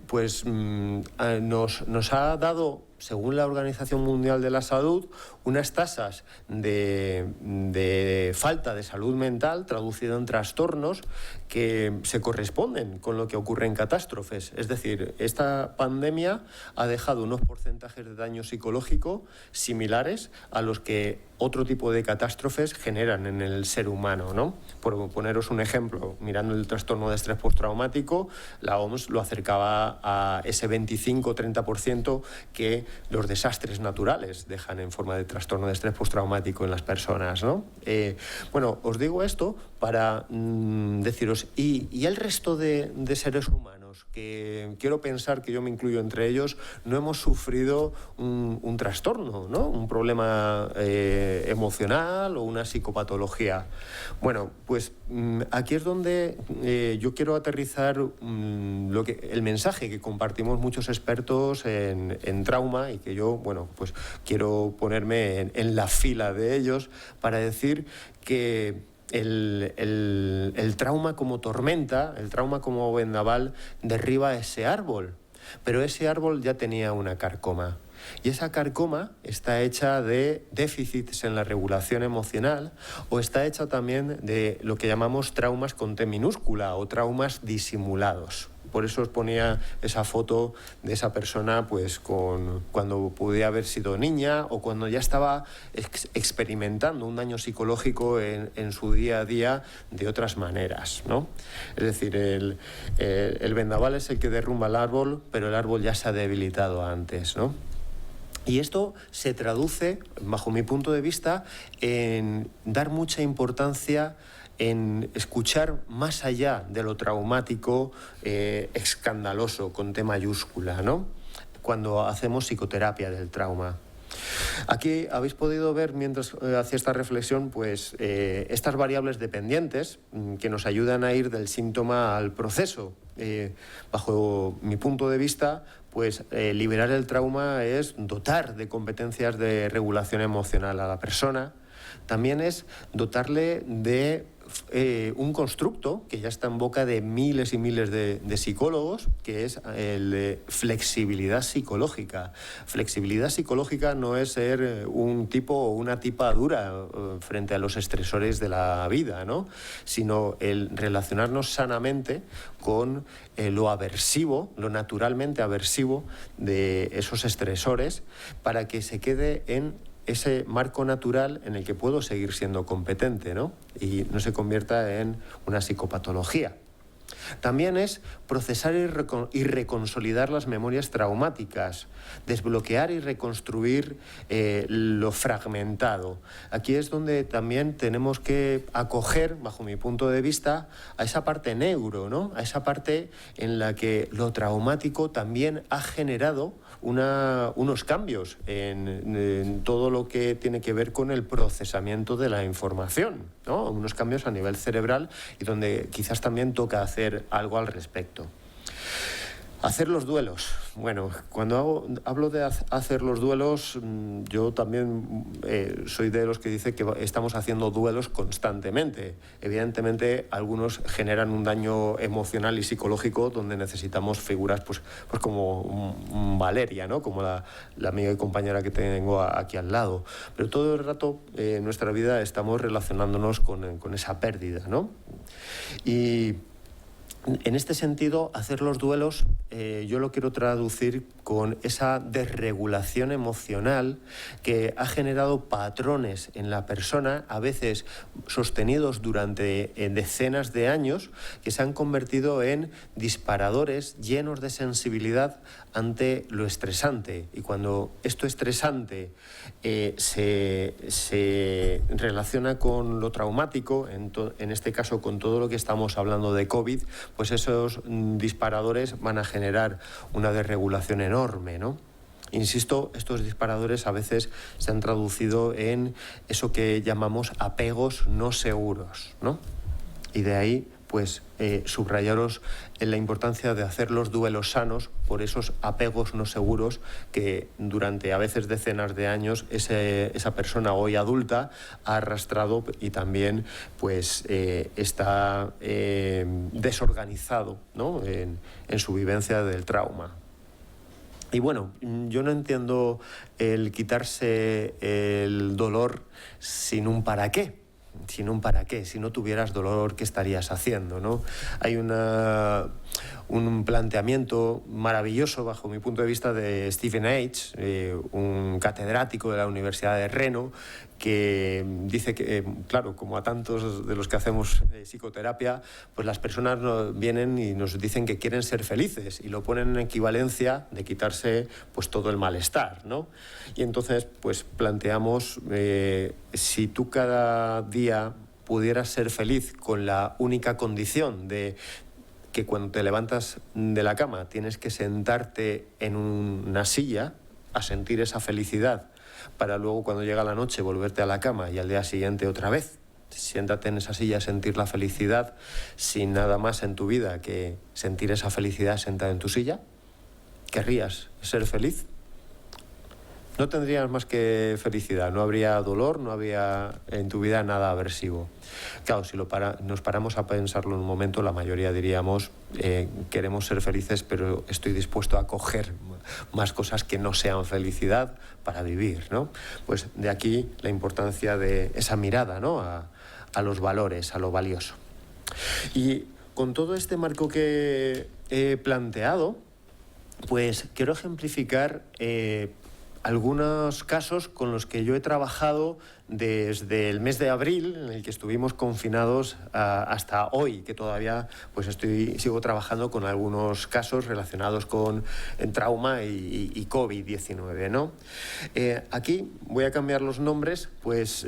pues nos ha dado, según la Organización Mundial de la Salud, unas tasas de falta de salud mental, traducido en trastornos, que se corresponden con lo que ocurre en catástrofes. Es decir, esta pandemia ha dejado unos porcentajes de daño psicológico similares a los que otro tipo de catástrofes generan en el ser humano, ¿no? Por poneros un ejemplo, mirando el trastorno de estrés postraumático, la OMS lo acercaba a ese 25-30% que los desastres naturales dejan en forma de trastorno de estrés postraumático en las personas, ¿no? Bueno, os digo esto para deciros, ¿y el resto de seres humanos, que quiero pensar que yo me incluyo entre ellos, no hemos sufrido un trastorno, ¿no?, un problema emocional o una psicopatología? Bueno, pues aquí es donde yo quiero aterrizar el mensaje que compartimos muchos expertos en trauma, y que yo, bueno, pues quiero ponerme en la fila de ellos para decir que el trauma como tormenta, el trauma como vendaval, derriba ese árbol, pero ese árbol ya tenía una carcoma. Y esa carcoma está hecha de déficits en la regulación emocional, o está hecha también de lo que llamamos traumas con T minúscula o traumas disimulados. Por eso os ponía esa foto de esa persona, pues cuando podía haber sido niña o cuando ya estaba experimentando un daño psicológico en su día a día de otras maneras, ¿no? Es decir, el vendaval es el que derrumba el árbol, pero el árbol ya se ha debilitado antes, ¿no? Y esto se traduce, bajo mi punto de vista, en dar mucha importancia en escuchar más allá de lo traumático, escandaloso, con T mayúscula, ¿no?, cuando hacemos psicoterapia del trauma. Aquí habéis podido ver, mientras hacía esta reflexión, pues estas variables dependientes que nos ayudan a ir del síntoma al proceso. Bajo mi punto de vista, pues liberar el trauma es dotar de competencias de regulación emocional a la persona. También es dotarle de un constructo que ya está en boca de miles y miles de psicólogos, que es el de flexibilidad psicológica. Flexibilidad psicológica no es ser un tipo o una tipa dura frente a los estresores de la vida, ¿no?, sino el relacionarnos sanamente con lo aversivo, lo naturalmente aversivo de esos estresores, para que se quede en ese marco natural en el que puedo seguir siendo competente, ¿no?, y no se convierta en una psicopatología. También es procesar y reconsolidar las memorias traumáticas, desbloquear y reconstruir lo fragmentado. Aquí es donde también tenemos que acoger, bajo mi punto de vista, a esa parte neuro, ¿no? A esa parte en la que lo traumático también ha generado unos cambios en todo lo que tiene que ver con el procesamiento de la información, ¿no? Unos cambios a nivel cerebral y donde quizás también toca hacer algo al respecto. Hacer los duelos. Bueno, cuando hablo de hacer los duelos, yo también soy de los que dice que estamos haciendo duelos constantemente. Evidentemente, algunos generan un daño emocional y psicológico donde necesitamos figuras pues como Valeria, ¿no? Como la amiga y compañera que tengo aquí al lado. Pero todo el rato en nuestra vida estamos relacionándonos con esa pérdida, ¿no? Y en este sentido, hacer los duelos yo lo quiero traducir con esa desregulación emocional que ha generado patrones en la persona, a veces sostenidos durante decenas de años, que se han convertido en disparadores llenos de sensibilidad ante lo estresante. Y cuando esto estresante se relaciona con lo traumático, en este caso con todo lo que estamos hablando de COVID, pues esos disparadores van a generar una desregulación enorme, ¿no? Insisto, estos disparadores a veces se han traducido en eso que llamamos apegos no seguros, ¿no? Y de ahí, pues, subrayaros en la importancia de hacer los duelos sanos por esos apegos no seguros que durante a veces decenas de años esa persona hoy adulta ha arrastrado y también pues está desorganizado, ¿no? en su vivencia del trauma. Y bueno, yo no entiendo el quitarse el dolor sin un para qué. Sin un para qué, si no tuvieras dolor, ¿qué estarías haciendo, ¿no? Hay un planteamiento maravilloso, bajo mi punto de vista, de Stephen H., un catedrático de la Universidad de Reno, que dice que, claro, como a tantos de los que hacemos psicoterapia, pues las personas vienen y nos dicen que quieren ser felices y lo ponen en equivalencia de quitarse pues todo el malestar, ¿no? Y entonces pues planteamos, si tú cada día pudieras ser feliz con la única condición de que cuando te levantas de la cama tienes que sentarte en una silla a sentir esa felicidad, para luego cuando llega la noche volverte a la cama y al día siguiente otra vez. Siéntate en esa silla a sentir la felicidad sin nada más en tu vida que sentir esa felicidad sentado en tu silla. ¿Querrías ser feliz? No tendrías más que felicidad, no habría dolor, no habría en tu vida nada aversivo. Claro, si nos paramos a pensarlo en un momento, la mayoría diríamos, queremos ser felices, pero estoy dispuesto a coger más cosas que no sean felicidad para vivir, ¿no? Pues de aquí la importancia de esa mirada, ¿no? a los valores, a lo valioso. Y con todo este marco que he planteado, pues quiero ejemplificar algunos casos con los que yo he trabajado desde el mes de abril, en el que estuvimos confinados, hasta hoy, que todavía pues sigo trabajando con algunos casos relacionados con trauma y COVID-19, ¿no? Aquí voy a cambiar los nombres, pues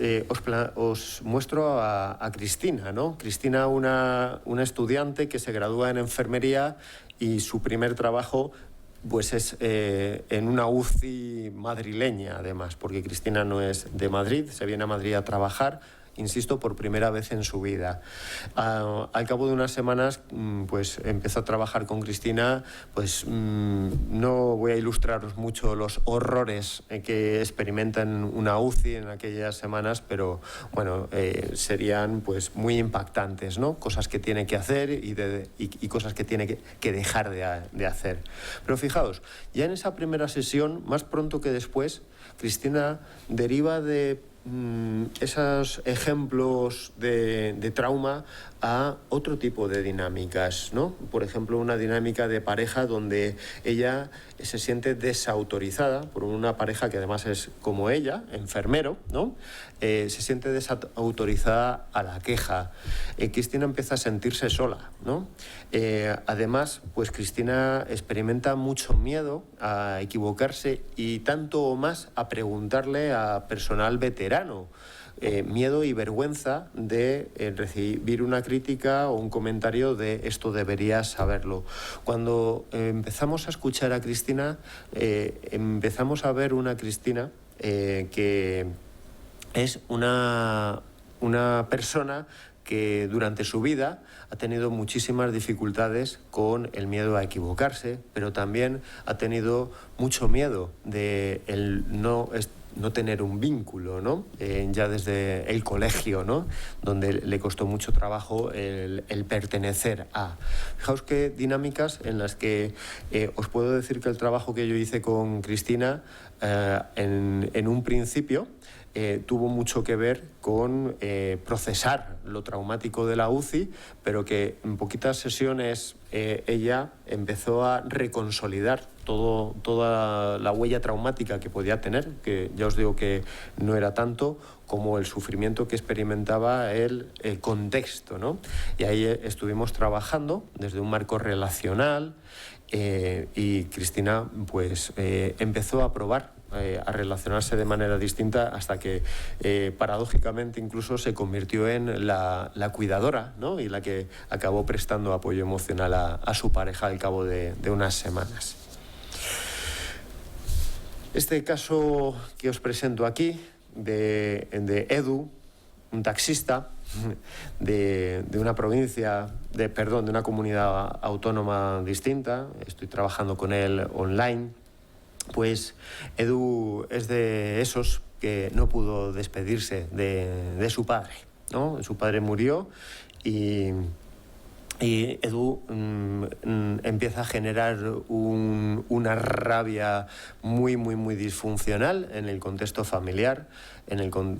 os muestro a Cristina, ¿no? Cristina, una estudiante que se gradúa en enfermería y su primer trabajo pues es en una UCI madrileña, además, porque Cristina no es de Madrid, se viene a Madrid a trabajar, insisto, por primera vez en su vida. Al cabo de unas semanas, pues empezó a trabajar con Cristina, pues no voy a ilustraros mucho los horrores que experimenta en una UCI en aquellas semanas, pero bueno, serían pues muy impactantes, ¿no? Cosas que tiene que hacer y cosas que tiene que dejar de hacer. Pero fijaos, ya en esa primera sesión, más pronto que después, Cristina deriva de esos ejemplos de trauma a otro tipo de dinámicas, ¿no? Por ejemplo, una dinámica de pareja donde ella se siente desautorizada por una pareja que además es como ella, enfermero, ¿no? Se siente desautorizada a la queja. Cristina empieza a sentirse sola, ¿no? Además, pues Cristina experimenta mucho miedo a equivocarse y tanto o más a preguntarle a personal veterano. Miedo y vergüenza de recibir una crítica o un comentario de esto deberías saberlo. Cuando empezamos a escuchar a Cristina, empezamos a ver una Cristina que es una persona que durante su vida ha tenido muchísimas dificultades con el miedo a equivocarse, pero también ha tenido mucho miedo de no tener un vínculo, ¿no? Ya desde el colegio, ¿no? Donde le costó mucho trabajo el pertenecer a. Fijaos qué dinámicas en las que os puedo decir que el trabajo que yo hice con Cristina en un principio tuvo mucho que ver con procesar lo traumático de la UCI, pero que en poquitas sesiones ella empezó a reconsolidar toda la huella traumática que podía tener, que ya os digo que no era tanto como el sufrimiento que experimentaba el contexto, ¿no? Y ahí estuvimos trabajando desde un marco relacional y Cristina pues empezó a probar a relacionarse de manera distinta hasta que paradójicamente incluso se convirtió en la cuidadora, ¿no? Y la que acabó prestando apoyo emocional a su pareja al cabo de unas semanas. Este caso que os presento aquí de Edu, un taxista de una provincia, de una comunidad autónoma distinta, estoy trabajando con él online. Pues Edu es de esos que no pudo despedirse de su padre, ¿no? Su padre murió y Edu empieza a generar una rabia muy disfuncional en el contexto familiar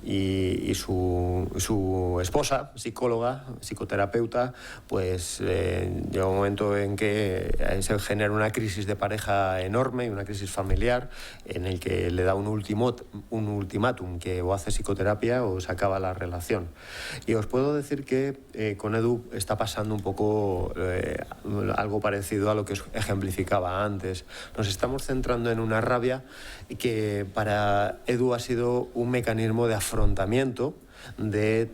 y su esposa, psicóloga, psicoterapeuta, pues llega un momento en que se genera una crisis de pareja enorme, una crisis familiar, en el que le da un ultimátum, que o hace psicoterapia o se acaba la relación. Y os puedo decir que con Edu está pasando un poco algo parecido a lo que os ejemplificaba antes. Nos estamos centrando en una rabia que para Edu ha sido un mecanismo de afrontamiento de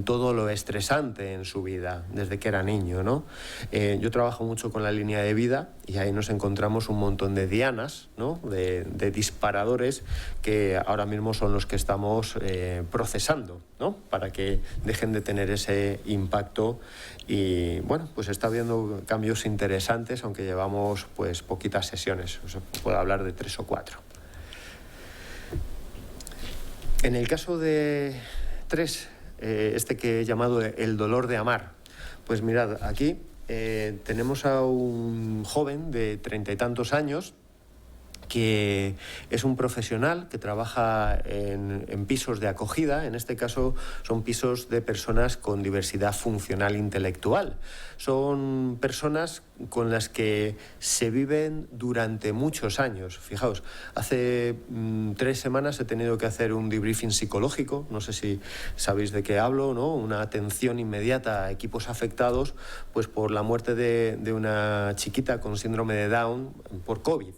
todo lo estresante en su vida desde que era niño, ¿no? Yo trabajo mucho con la línea de vida y ahí nos encontramos un montón de dianas, ¿no? de disparadores que ahora mismo son los que estamos procesando, ¿no? Para que dejen de tener ese impacto y bueno, pues está habiendo cambios interesantes, aunque llevamos pues poquitas sesiones, o sea, puedo hablar de 3 o 4. En el caso de 3, este que he llamado el dolor de amar, pues mirad, aquí tenemos a un joven de 30 y tantos años que es un profesional que trabaja en pisos de acogida. En este caso son pisos de personas con diversidad funcional intelectual. Son personas con las que se viven durante muchos años. Fijaos, hace 3 semanas he tenido que hacer un debriefing psicológico, no sé si sabéis de qué hablo, ¿no? Una atención inmediata a equipos afectados pues por la muerte de una chiquita con síndrome de Down por COVID.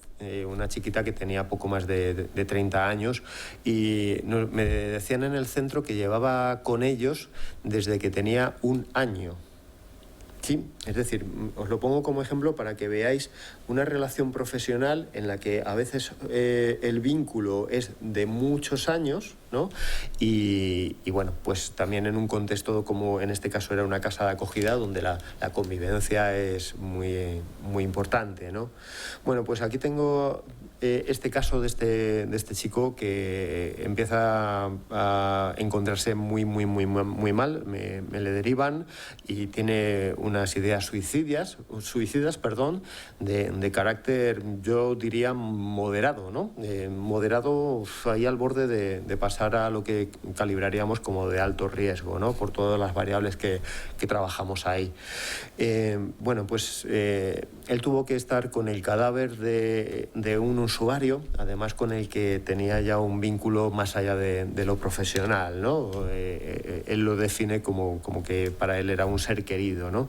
Una chiquita que tenía poco más de 30 años y me decían en el centro que llevaba con ellos desde que tenía 1 año. Sí, es decir, os lo pongo como ejemplo para que veáis una relación profesional en la que a veces el vínculo es de muchos años, ¿no? Y bueno, pues también en un contexto como en este caso era una casa de acogida donde la convivencia es muy importante, ¿no? Bueno, pues aquí tengo este caso de este chico que empieza a encontrarse muy mal, me le derivan y tiene unas ideas suicidas, de carácter, yo diría, moderado, ¿no? Moderado, ahí al borde de pasar a lo que calibraríamos como de alto riesgo, ¿no? Por todas las variables que trabajamos ahí. Bueno, pues él tuvo que estar con el cadáver de un usuario, además con el que tenía ya un vínculo más allá de lo profesional, ¿no? Él lo define como que para él era un ser querido, ¿no?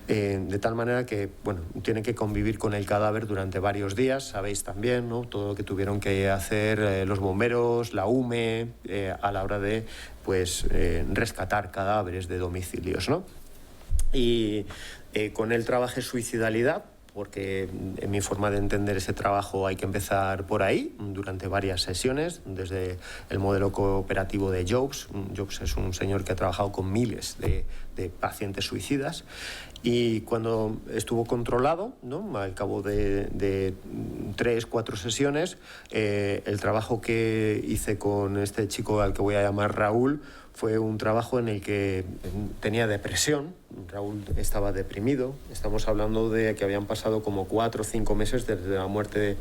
De tal manera que, bueno, tiene que convivir con el cadáver durante varios días, sabéis también, ¿no? Todo lo que tuvieron que hacer los bomberos, la UME, a la hora de, pues, rescatar cadáveres de domicilios, ¿no? Y con él trabajé suicidalidad, porque en mi forma de entender ese trabajo hay que empezar por ahí, durante varias sesiones, desde el modelo cooperativo de Jobs. Jobs es un señor que ha trabajado con miles de pacientes suicidas, y cuando estuvo controlado, ¿no? Al cabo de 3-4 sesiones, el trabajo que hice con este chico al que voy a llamar Raúl fue un trabajo en el que tenía depresión. Raúl estaba deprimido. Estamos hablando de que habían pasado como 4 o 5 meses desde la muerte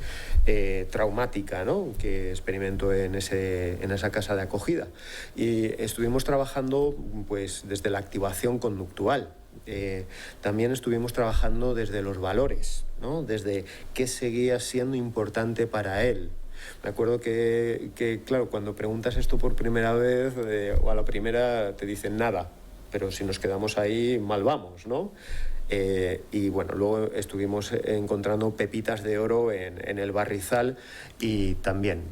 traumática, ¿no? Que experimentó en esa casa de acogida. Y estuvimos trabajando, pues, desde la activación conductual. También estuvimos trabajando desde los valores, ¿no? Desde qué seguía siendo importante para él. Me acuerdo que claro, cuando preguntas esto por primera vez, o a la primera te dicen nada, pero si nos quedamos ahí, mal vamos, ¿no? Y bueno, luego estuvimos encontrando pepitas de oro en el barrizal, y también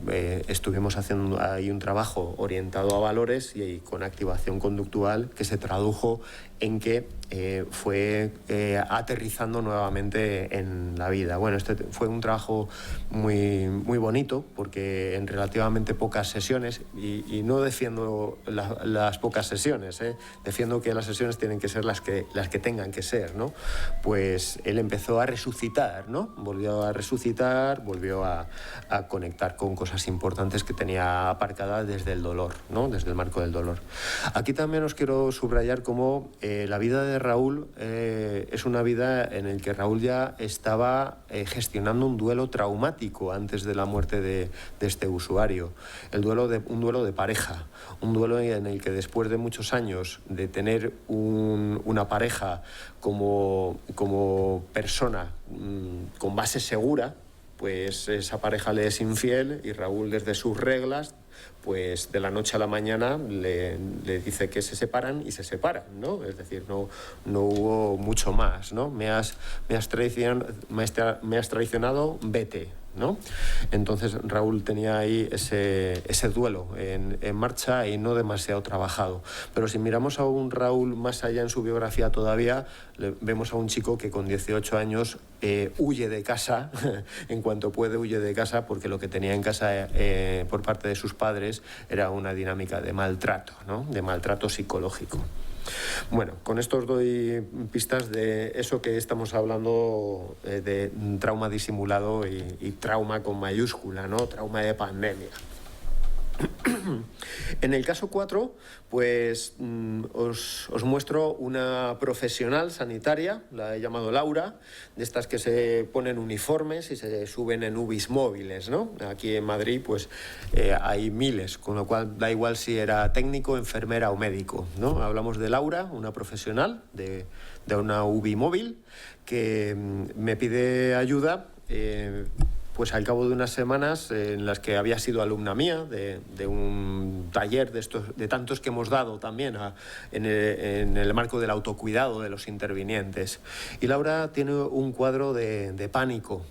estuvimos haciendo ahí un trabajo orientado a valores y con activación conductual que se tradujo en que fue aterrizando nuevamente en la vida. Bueno, este fue un trabajo muy bonito, porque en relativamente pocas sesiones, y no defiendo las pocas sesiones, defiendo que las sesiones tienen que ser las que tengan que ser, ¿no? Pues él empezó a resucitar, ¿no? Volvió a resucitar, volvió a conectar con cosas importantes que tenía aparcadas desde el dolor, ¿no? Desde el marco del dolor. Aquí también os quiero subrayar cómo la vida de Raúl es una vida en la que Raúl ya estaba gestionando un duelo traumático antes de la muerte de este usuario. Un duelo de pareja, un duelo en el que después de muchos años de tener una pareja como persona con base segura, pues esa pareja le es infiel, y Raúl, desde sus reglas, pues de la noche a la mañana le dice que se separan, y se separan, ¿no? Es decir, no hubo mucho más, ¿no? Me has traicionado, vete, ¿no? Entonces Raúl tenía ahí ese duelo en marcha, y no demasiado trabajado. Pero si miramos a un Raúl más allá en su biografía todavía, vemos a un chico que con 18 años huye de casa, en cuanto puede huye de casa, porque lo que tenía en casa por parte de sus padres era una dinámica de maltrato, ¿no? De maltrato psicológico. Bueno, con esto os doy pistas de eso que estamos hablando, de trauma disimulado y trauma con mayúscula, ¿no? Trauma de pandemia. En el caso 4, pues os muestro una profesional sanitaria, la he llamado Laura, de estas que se ponen uniformes y se suben en UBIs móviles, ¿no? Aquí en Madrid pues hay miles, con lo cual da igual si era técnico, enfermera o médico, ¿no? Hablamos de Laura, una profesional de una UBI móvil, que me pide ayuda pues al cabo de unas semanas en las que había sido alumna mía de un taller de tantos que hemos dado también en el marco del autocuidado de los intervinientes. Y Laura tiene un cuadro de pánico,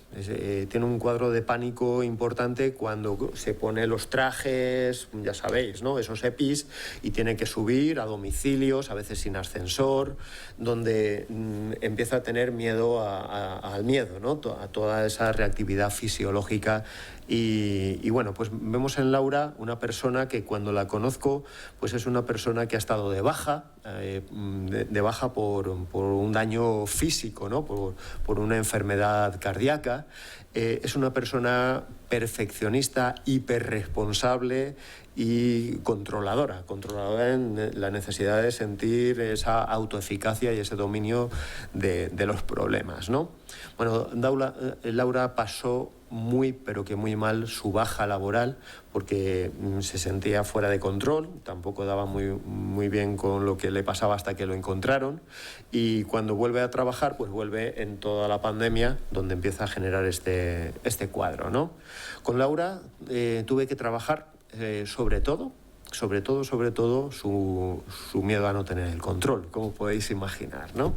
tiene un cuadro de pánico importante cuando se pone los trajes, ya sabéis, ¿no? Esos EPIs, y tiene que subir a domicilios, a veces sin ascensor, donde empieza a tener miedo al miedo, ¿no? A toda esa reactividad fisiológica. Y bueno, pues vemos en Laura una persona que cuando la conozco, pues es una persona que ha estado de baja por un daño físico, ¿no? Por una enfermedad cardíaca. Es una persona perfeccionista, hiperresponsable y controladora en la necesidad de sentir esa autoeficacia y ese dominio de los problemas, ¿no? Bueno, Laura pasó pero que muy mal su baja laboral porque se sentía fuera de control, tampoco daba muy bien con lo que le pasaba hasta que lo encontraron, y cuando vuelve a trabajar, pues vuelve en toda la pandemia, donde empieza a generar este cuadro, ¿no? Con Laura tuve que trabajar sobre todo su miedo a no tener el control, como podéis imaginar, ¿no?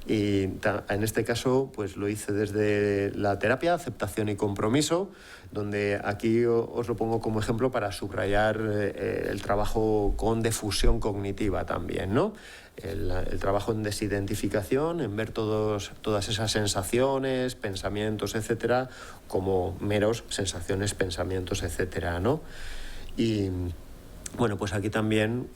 Y en este caso pues lo hice desde la terapia, aceptación y compromiso, donde aquí os lo pongo como ejemplo para subrayar el trabajo con defusión cognitiva también, ¿no? El trabajo en desidentificación, en ver todas esas sensaciones, pensamientos, etcétera, como meros sensaciones, pensamientos, etcétera, ¿no? Y bueno, pues aquí también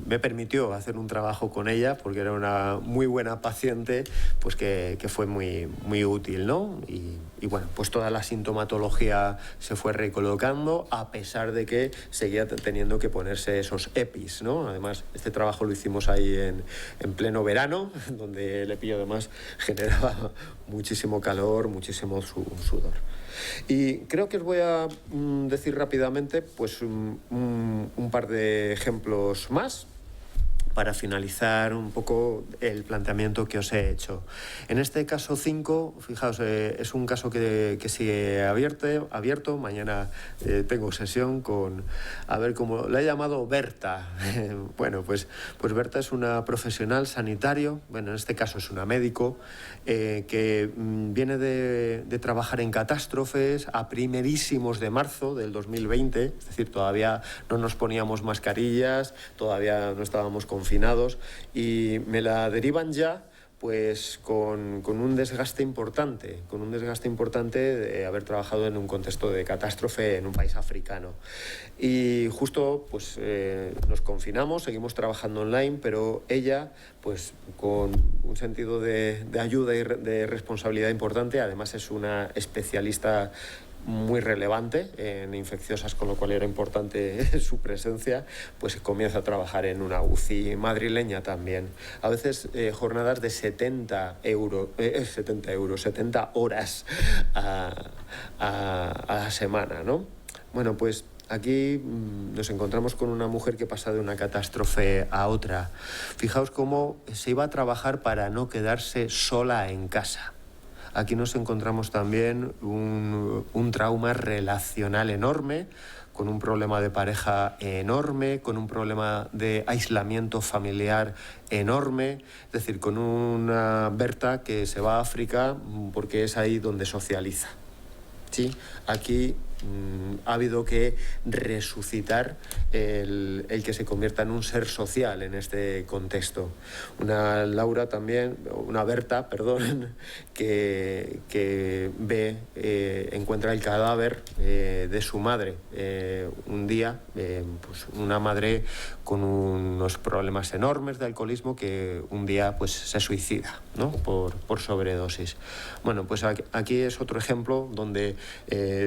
me permitió hacer un trabajo con ella porque era una muy buena paciente, pues que fue muy útil, ¿no? Y bueno, pues toda la sintomatología se fue recolocando a pesar de que seguía teniendo que ponerse esos EPIs, ¿no? Además, este trabajo lo hicimos ahí en pleno verano, donde el EPI además generaba muchísimo calor, muchísimo sudor. Y creo que os voy a decir rápidamente pues un par de ejemplos más para finalizar un poco el planteamiento que os he hecho. En este caso 5, fijaos, es un caso que sigue abierto. Mañana tengo sesión con, a ver cómo, la he llamado Berta. Bueno, pues Berta es una profesional sanitario, bueno, en este caso es una médico, que viene de trabajar en catástrofes a primerísimos de marzo del 2020, es decir, todavía no nos poníamos mascarillas, todavía no estábamos confinados, y me la derivan ya pues con un desgaste importante, de haber trabajado en un contexto de catástrofe en un país africano. Y justo pues nos confinamos, seguimos trabajando online, pero ella pues con un sentido de ayuda y de responsabilidad importante, además es una especialista muy relevante en infecciosas, con lo cual era importante su presencia, pues comienza a trabajar en una UCI madrileña también. A veces jornadas de 70 horas a la semana, ¿no? Bueno, pues aquí nos encontramos con una mujer que pasa de una catástrofe a otra. Fijaos cómo se iba a trabajar para no quedarse sola en casa. Aquí nos encontramos también un trauma relacional enorme, con un problema de pareja enorme, con un problema de aislamiento familiar enorme, es decir, con una Berta que se va a África porque es ahí donde socializa. ¿Sí? Aquí ha habido que resucitar el que se convierta en un ser social en este contexto. Una Berta, que encuentra el cadáver de su madre un día, pues una madre con unos problemas enormes de alcoholismo que un día pues se suicida, ¿no? por sobredosis. Bueno, pues aquí es otro ejemplo donde,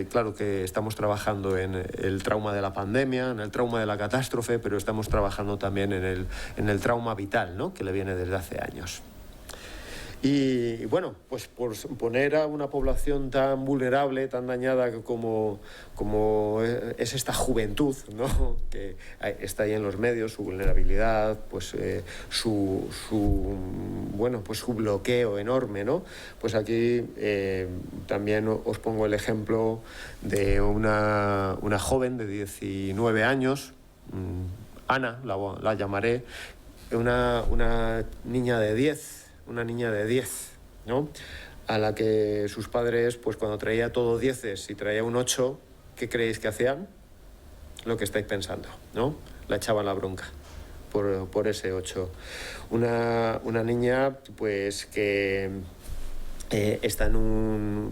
claro que estamos trabajando en el trauma de la pandemia, en el trauma de la catástrofe, pero estamos trabajando también en el trauma vital, ¿no? Que le viene desde hace años. Y bueno, pues por poner a una población tan vulnerable, tan dañada como es esta juventud, ¿no? Que está ahí en los medios, su vulnerabilidad, pues su bloqueo enorme, ¿no? Pues aquí también os pongo el ejemplo de una joven de 19 años, Ana, la llamaré, una niña de 10, ¿no? A la que sus padres, pues cuando traía todo 10 y traía un 8, ¿qué creéis que hacían? Lo que estáis pensando, ¿no? La echaban la bronca por ese 8. Una niña, pues que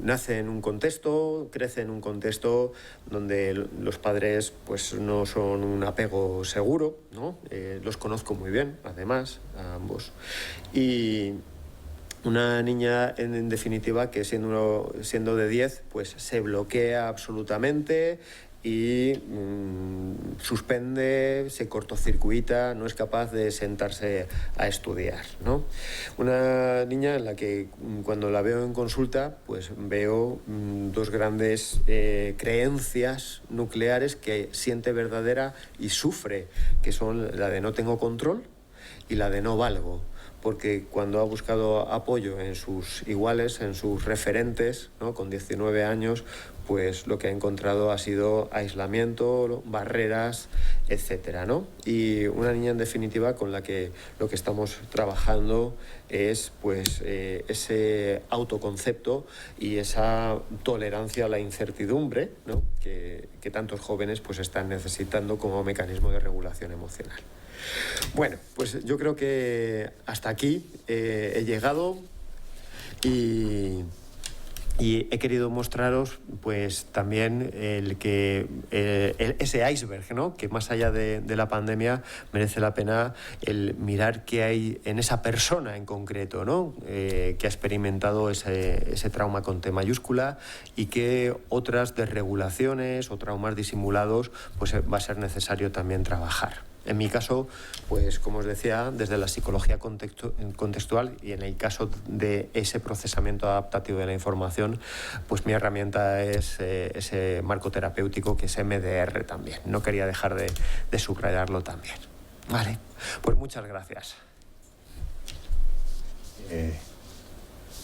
nace en un contexto, crece en un contexto donde los padres pues no son un apego seguro, ¿no? Los conozco muy bien, además, a ambos. Y Una niña, en definitiva, que siendo de 10, pues se bloquea absolutamente y suspende, se cortocircuita, no es capaz de sentarse a estudiar, ¿no? Una niña en la que cuando la veo en consulta, pues veo dos grandes creencias nucleares que siente verdadera y sufre, que son la de no tengo control y la de no valgo. Porque cuando ha buscado apoyo en sus iguales, en sus referentes, ¿no? Con 19 años, pues lo que ha encontrado ha sido aislamiento, barreras, etcétera, ¿no? Y una niña, en definitiva, con la que lo que estamos trabajando es pues ese autoconcepto y esa tolerancia a la incertidumbre, ¿no? que tantos jóvenes pues están necesitando como mecanismo de regulación emocional. Bueno, pues yo creo que hasta aquí he llegado y he querido mostraros pues también ese iceberg, ¿no? Que más allá de la pandemia merece la pena el mirar qué hay en esa persona en concreto, ¿no? Que ha experimentado ese trauma con T mayúscula y qué otras desregulaciones o traumas disimulados pues va a ser necesario también trabajar. En mi caso, pues como os decía, desde la psicología contextual y en el caso de ese procesamiento adaptativo de la información, pues mi herramienta es ese marco terapéutico que es MDR también. No quería dejar de subrayarlo también. Vale, pues muchas gracias.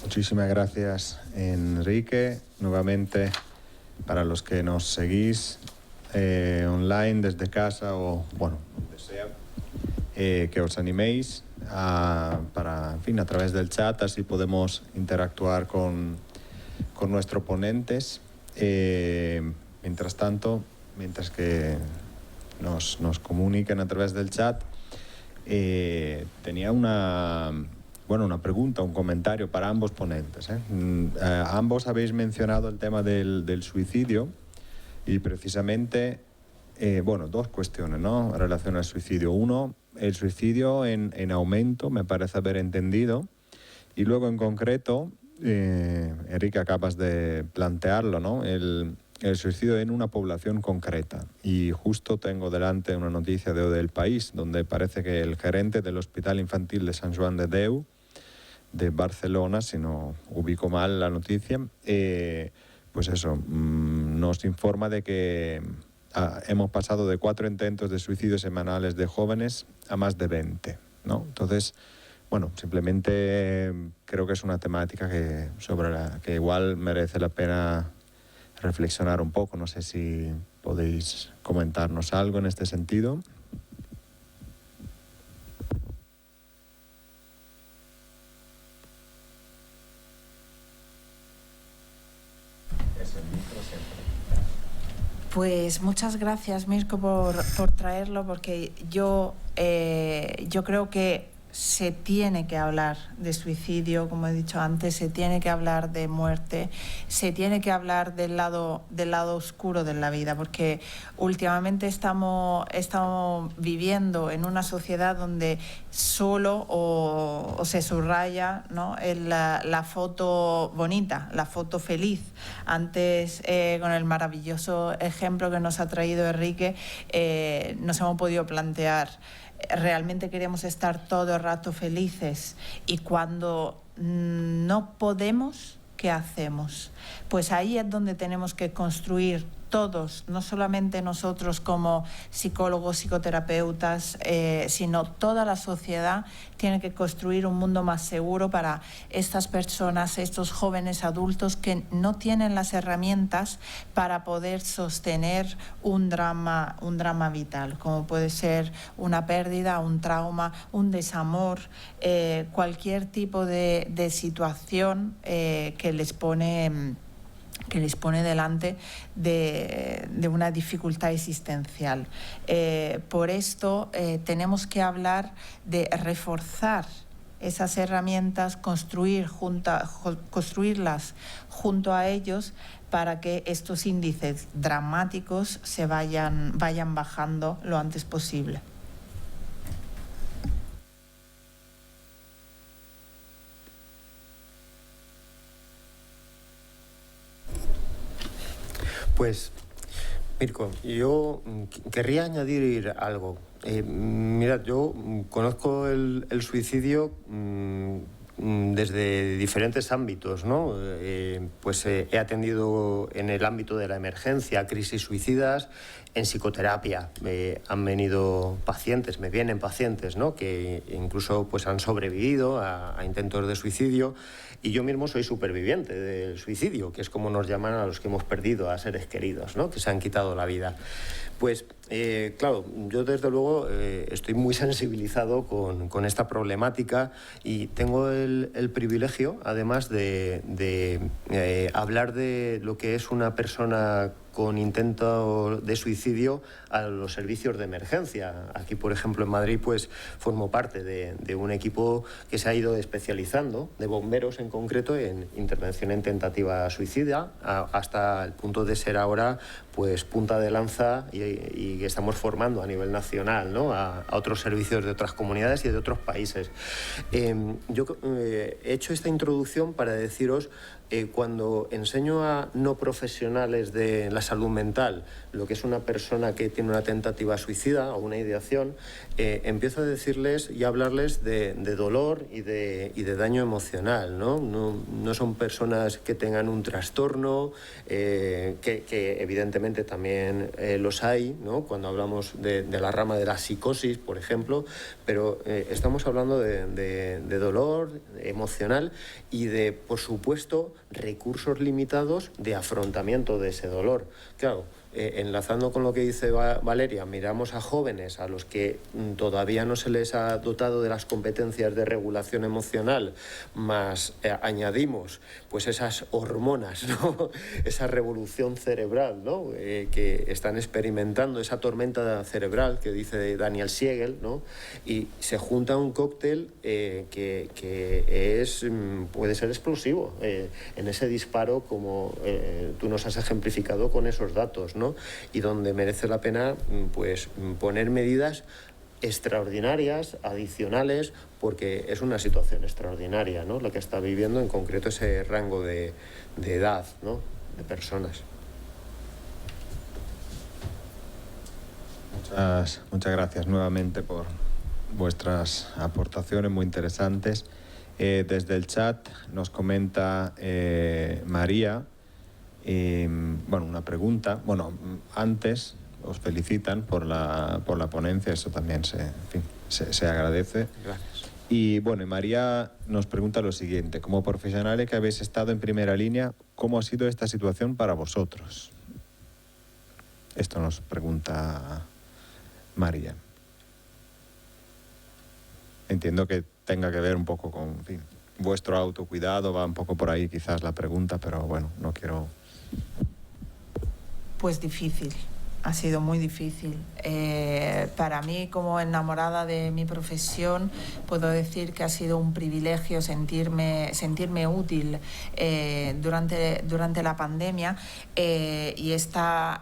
Muchísimas gracias, Enrique. Nuevamente, para los que nos seguís online desde casa o, bueno, donde sea, que os animéis para, en fin, a través del chat, así podemos interactuar con nuestros ponentes. Mientras tanto, mientras que nos comuniquen a través del chat, tenía una pregunta, un comentario para ambos ponentes. Ambos habéis mencionado el tema del suicidio y precisamente, dos cuestiones, ¿no? En relación al suicidio. Uno, el suicidio en aumento, me parece haber entendido. Y luego, en concreto, Enrique, acabas de plantearlo, ¿no? El suicidio en una población concreta. Y justo tengo delante una noticia de El País, donde parece que el gerente del Hospital Infantil de Sant Joan de Déu, de Barcelona, si no ubico mal la noticia, pues eso, nos informa de que hemos pasado de 4 intentos de suicidio semanales de jóvenes a más de 20, ¿no? Entonces, bueno, simplemente creo que es una temática sobre la que igual merece la pena reflexionar un poco. No sé si podéis comentarnos algo en este sentido. Pues muchas gracias, Mirko, por traerlo, porque yo creo que se tiene que hablar de suicidio, como he dicho antes, se tiene que hablar de muerte, se tiene que hablar del lado oscuro de la vida, porque últimamente estamos viviendo en una sociedad donde solo o se subraya, ¿no? la foto bonita, la foto feliz. Antes, con el maravilloso ejemplo que nos ha traído Enrique, nos hemos podido plantear: ¿realmente queremos estar todo el rato felices? Y cuando no podemos, ¿qué hacemos? Pues ahí es donde tenemos que construir todos, no solamente nosotros como psicólogos, psicoterapeutas, sino toda la sociedad tiene que construir un mundo más seguro para estas personas, estos jóvenes adultos que no tienen las herramientas para poder sostener un drama vital, como puede ser una pérdida, un trauma, un desamor, cualquier tipo de situación que les pone delante de una dificultad existencial. Por esto tenemos que hablar de reforzar esas herramientas, construirlas junto a ellos para que estos índices dramáticos se vayan bajando lo antes posible. Pues, Mirko, yo querría añadir algo. Mirad, yo conozco el suicidio desde diferentes ámbitos, ¿no? Pues he atendido en el ámbito de la emergencia, crisis suicidas, en psicoterapia. Han venido pacientes, me vienen pacientes, ¿no? Que incluso pues han sobrevivido a intentos de suicidio. Y yo mismo soy superviviente del suicidio, que es como nos llaman a los que hemos perdido a seres queridos, ¿no? Que se han quitado la vida. Pues, claro, yo desde luego estoy muy sensibilizado con esta problemática y tengo el privilegio, además, de hablar de lo que es una persona con intento de suicidio a los servicios de emergencia. Aquí, por ejemplo, en Madrid, pues formo parte de un equipo que se ha ido especializando, de bomberos en concreto, en intervención en tentativa suicida, hasta el punto de ser ahora pues punta de lanza y que estamos formando a nivel nacional, ¿no? a otros servicios de otras comunidades y de otros países. Yo he hecho esta introducción para deciros cuando enseño a no profesionales de la salud mental lo que es una persona que tiene una tentativa suicida o una ideación, empiezo a decirles y a hablarles de dolor y de daño emocional, ¿no? No son personas que tengan un trastorno, que evidentemente también los hay, ¿no? Cuando hablamos de la rama de la psicosis, por ejemplo, pero estamos hablando de dolor emocional y de, por supuesto, recursos limitados de afrontamiento de ese dolor. Claro, enlazando con lo que dice Valeria, miramos a jóvenes a los que todavía no se les ha dotado de las competencias de regulación emocional, más añadimos pues esas hormonas, ¿no? Esa revolución cerebral, ¿no? Que están experimentando, esa tormenta cerebral que dice Daniel Siegel, ¿no? Y se junta un cóctel que puede ser explosivo en ese disparo, como tú nos has ejemplificado con esos datos, ¿no? Y donde merece la pena pues poner medidas extraordinarias, adicionales, porque es una situación extraordinaria, ¿no? La que está viviendo en concreto ese rango de edad, ¿no? De personas. Muchas gracias nuevamente por vuestras aportaciones muy interesantes. Desde el chat nos comenta María, bueno, una pregunta. Bueno, antes os felicitan por la ponencia, eso también se agradece. Gracias. Y bueno, María nos pregunta lo siguiente: como profesionales que habéis estado en primera línea, ¿cómo ha sido esta situación para vosotros? Esto nos pregunta María. Entiendo que tenga que ver un poco con, en fin, vuestro autocuidado, va un poco por ahí quizás la pregunta, pero bueno, no quiero... Pues difícil, ha sido muy difícil. Para mí, como enamorada de mi profesión, puedo decir que ha sido un privilegio sentirme útil durante la pandemia, y esta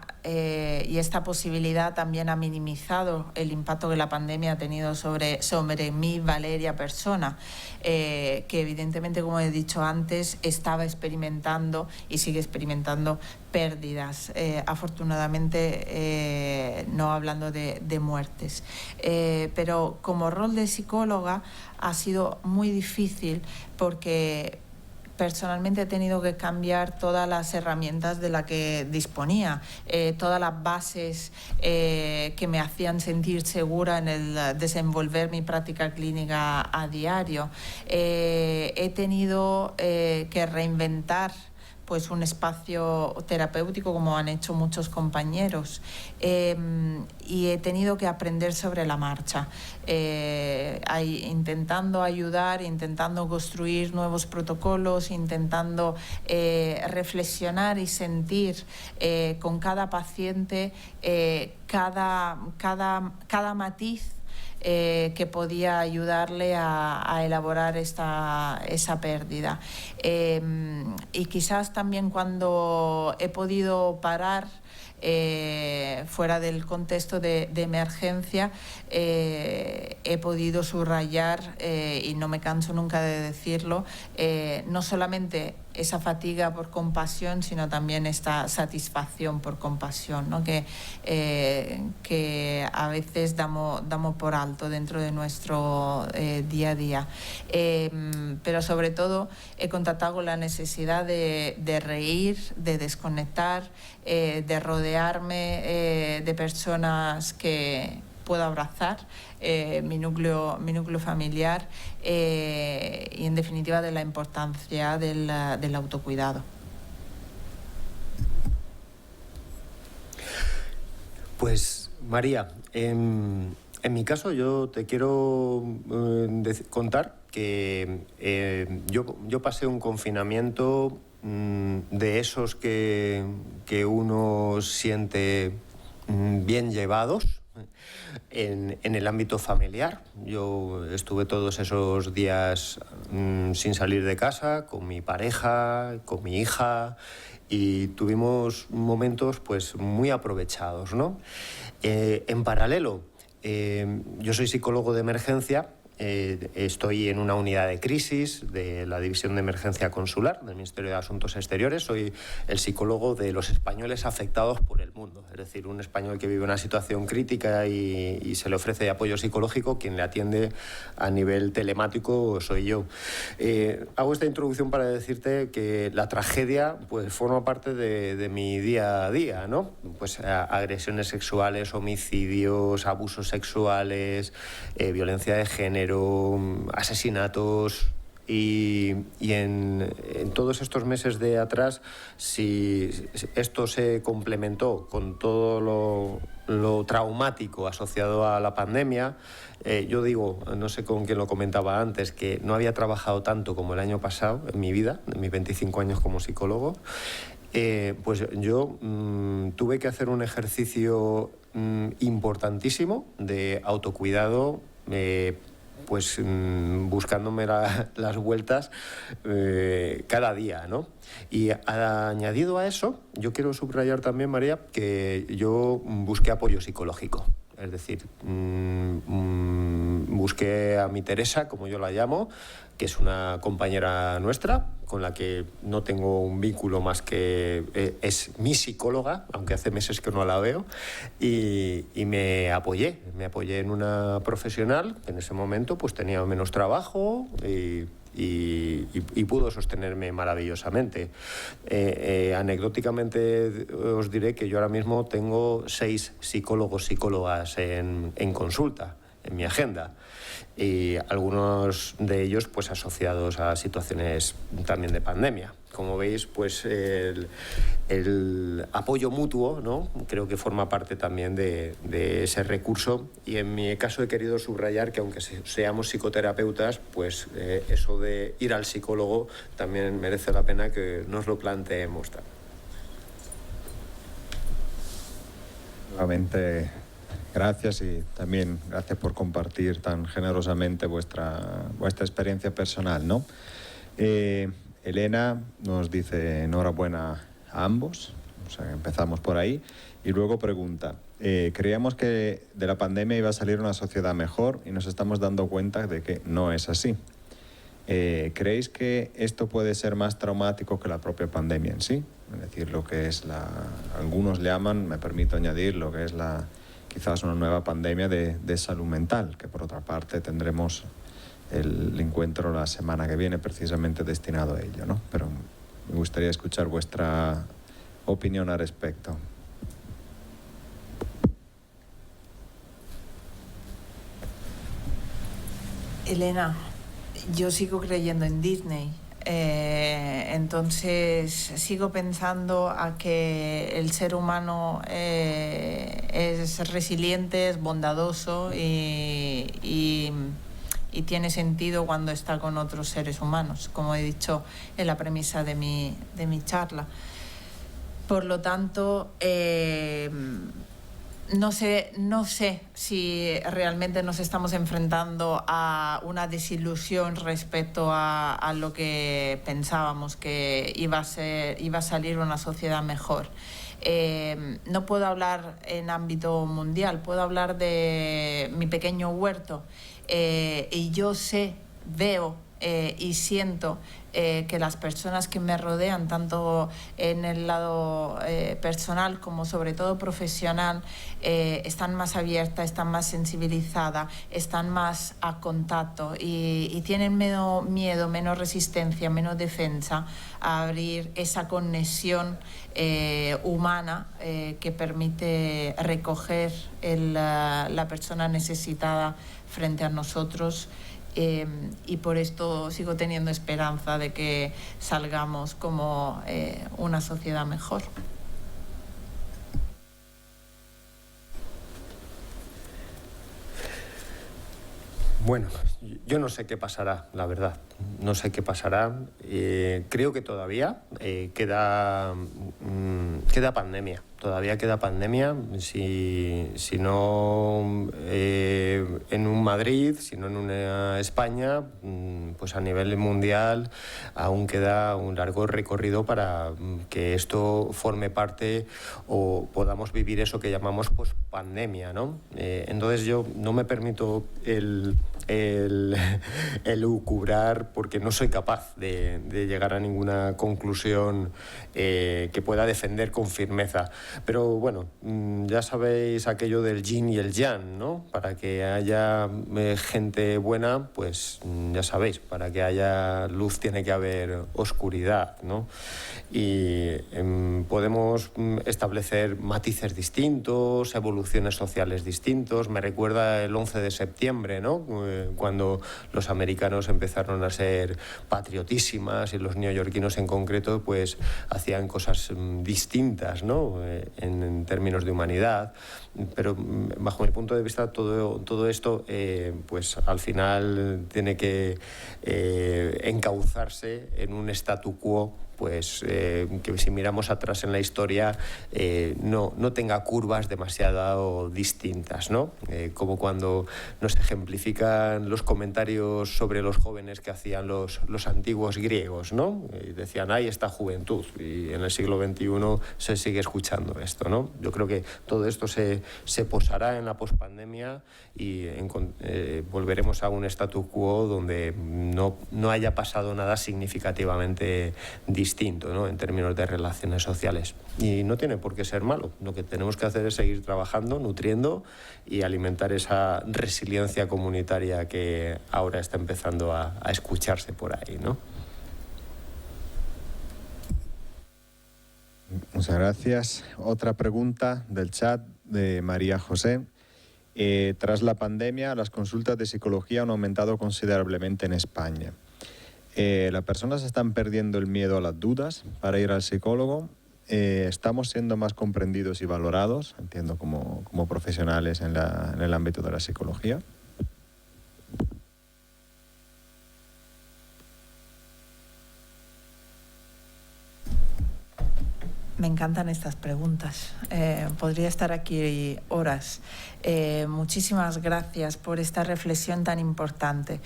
posibilidad también ha minimizado el impacto que la pandemia ha tenido sobre mí, Valeria, persona, que evidentemente, como he dicho antes, estaba experimentando y sigue experimentando pérdidas, afortunadamente no hablando de muertes. Pero como rol de psicóloga ha sido muy difícil porque personalmente he tenido que cambiar todas las herramientas de las que disponía, todas las bases que me hacían sentir segura en el desenvolver mi práctica clínica a diario. He tenido que reinventar pues un espacio terapéutico, como han hecho muchos compañeros, y he tenido que aprender sobre la marcha, intentando ayudar, intentando construir nuevos protocolos, intentando reflexionar y sentir con cada paciente cada matiz que podía ayudarle a elaborar esa pérdida. Y quizás también cuando he podido parar fuera del contexto de emergencia, he podido subrayar, y no me canso nunca de decirlo, no solamente esa fatiga por compasión, sino también esta satisfacción por compasión, ¿no? que a veces damos por alto dentro de nuestro día a día. Pero sobre todo he contactado con la necesidad de reír, de desconectar, de rodearme de personas que puedo abrazar, mi núcleo familiar, y en definitiva de la importancia del autocuidado. Pues María, en mi caso yo te quiero contar que yo pasé un confinamiento de esos que uno siente bien llevados en el ámbito familiar. Yo estuve todos esos días sin salir de casa, con mi pareja, con mi hija, y tuvimos momentos pues muy aprovechados, ¿no? En paralelo, yo soy psicólogo de emergencia. Estoy en una unidad de crisis de la División de Emergencia Consular del Ministerio de Asuntos Exteriores. Soy el psicólogo de los españoles afectados por el mundo, es decir, un español que vive una situación crítica y se le ofrece apoyo psicológico. Quien le atiende a nivel telemático soy yo. Hago esta introducción para decirte que la tragedia pues forma parte de mi día a día, ¿no? Pues agresiones sexuales, homicidios, abusos sexuales, violencia de género, asesinatos, y en todos estos meses de atrás, si esto se complementó con todo lo traumático asociado a la pandemia, yo digo, no sé con quién lo comentaba antes, que no había trabajado tanto como el año pasado en mi vida, en mis 25 años como psicólogo. Pues yo tuve que hacer un ejercicio importantísimo de autocuidado, pues buscándome las vueltas cada día, ¿no? Y añadido a eso, yo quiero subrayar también, María, que yo busqué apoyo psicológico. Es decir, busqué a mi Teresa, como yo la llamo, que es una compañera nuestra, con la que no tengo un vínculo más que es mi psicóloga, aunque hace meses que no la veo, y me apoyé en una profesional que en ese momento pues tenía menos trabajo y pudo sostenerme maravillosamente. Anecdóticamente os diré que yo ahora mismo tengo 6 psicólogas en consulta, en mi agenda, y algunos de ellos pues asociados a situaciones también de pandemia. Como veis, pues el apoyo mutuo, ¿no? Creo que forma parte también de ese recurso, y en mi caso he querido subrayar que aunque seamos psicoterapeutas, pues eso de ir al psicólogo también merece la pena que nos lo planteemos. Nuevamente, gracias, y también gracias por compartir tan generosamente vuestra experiencia personal, ¿no? Elena nos dice enhorabuena a ambos, o sea, empezamos por ahí, y luego pregunta, creíamos que de la pandemia iba a salir una sociedad mejor y nos estamos dando cuenta de que no es así. ¿Creéis que esto puede ser más traumático que la propia pandemia en sí? Es decir, lo que es algunos llaman, me permito añadir, lo que es quizás una nueva pandemia de salud mental, que por otra parte tendremos el encuentro la semana que viene precisamente destinado a ello, ¿no? Pero me gustaría escuchar vuestra opinión al respecto. Elena, yo sigo creyendo en Disney. Entonces sigo pensando a que el ser humano es resiliente, es bondadoso y tiene sentido cuando está con otros seres humanos, como he dicho en la premisa de mi charla. Por lo tanto, no sé si realmente nos estamos enfrentando a una desilusión respecto a lo que pensábamos que iba a salir una sociedad mejor. No puedo hablar en ámbito mundial, puedo hablar de mi pequeño huerto, y yo veo y siento que las personas que me rodean, tanto en el lado personal como sobre todo profesional, están más abiertas, están más sensibilizadas, están más a contacto y tienen menos miedo, menos resistencia, menos defensa a abrir esa conexión humana que permite recoger la persona necesitada frente a nosotros. Y por esto sigo teniendo esperanza de que salgamos como una sociedad mejor. Bueno, yo no sé qué pasará, la verdad. No sé qué pasará. Creo que todavía queda pandemia. Todavía queda pandemia, si no en un Madrid, si no en una España, pues a nivel mundial aún queda un largo recorrido para que esto forme parte o podamos vivir eso que llamamos pospandemia, ¿no? Entonces yo no me permito el lucubrar porque no soy capaz de llegar a ninguna conclusión que pueda defender con firmeza. Pero bueno, ya sabéis aquello del yin y el yang, ¿no? Para que haya gente buena, pues ya sabéis, para que haya luz tiene que haber oscuridad, ¿no? Y podemos establecer matices distintos, evoluciones sociales distintos. Me recuerda el 11 de septiembre, ¿no? Cuando los americanos empezaron a ser patriotísimas y los neoyorquinos en concreto pues hacían cosas distintas, ¿no? En términos de humanidad, pero bajo mi punto de vista todo esto pues al final tiene que encauzarse en un statu quo pues que si miramos atrás en la historia no tenga curvas demasiado distintas, ¿no? Como cuando nos ejemplifican los comentarios sobre los jóvenes que hacían los antiguos griegos, ¿no? Decían, ¡ay, esta juventud! Y en el siglo XXI se sigue escuchando esto, ¿no? Yo creo que todo esto se posará en la pospandemia y volveremos a un statu quo donde no haya pasado nada significativamente distinto, ¿no? En términos de relaciones sociales. Y no tiene por qué ser malo. Lo que tenemos que hacer es seguir trabajando, nutriendo y alimentar esa resiliencia comunitaria que ahora está empezando a escucharse por ahí, ¿no? Muchas gracias. Otra pregunta del chat de María José. Tras la pandemia, las consultas de psicología han aumentado considerablemente en España. Las personas están perdiendo el miedo a las dudas para ir al psicólogo. Estamos siendo más comprendidos y valorados, entiendo, como profesionales en el ámbito de la psicología. Me encantan estas preguntas. Podría estar aquí horas. Muchísimas gracias por esta reflexión tan importante.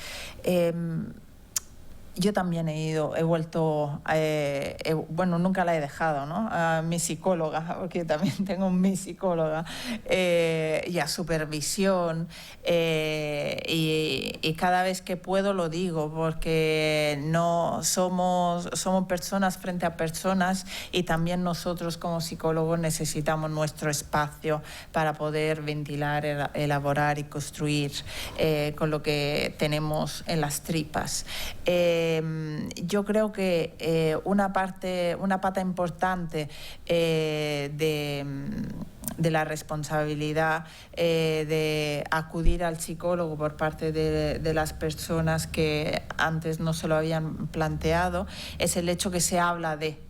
Yo también he vuelto, bueno, nunca la he dejado, ¿no? A mi psicóloga, porque también tengo mi psicóloga, y a supervisión, y cada vez que puedo lo digo, porque no somos personas frente a personas y también nosotros como psicólogos necesitamos nuestro espacio para poder ventilar, elaborar y construir con lo que tenemos en las tripas. Yo creo que una pata importante de la responsabilidad de acudir al psicólogo por parte de las personas que antes no se lo habían planteado es el hecho que se habla de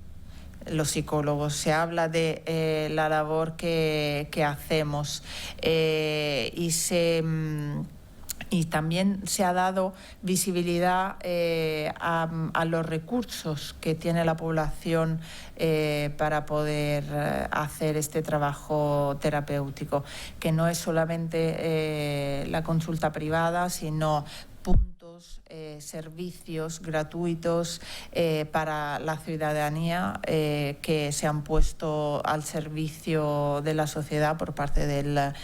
los psicólogos, se habla de la labor que hacemos y también se ha dado visibilidad a los recursos que tiene la población para poder hacer este trabajo terapéutico, que no es solamente la consulta privada, sino puntos muchos servicios gratuitos para la ciudadanía que se han puesto al servicio de la sociedad por parte de las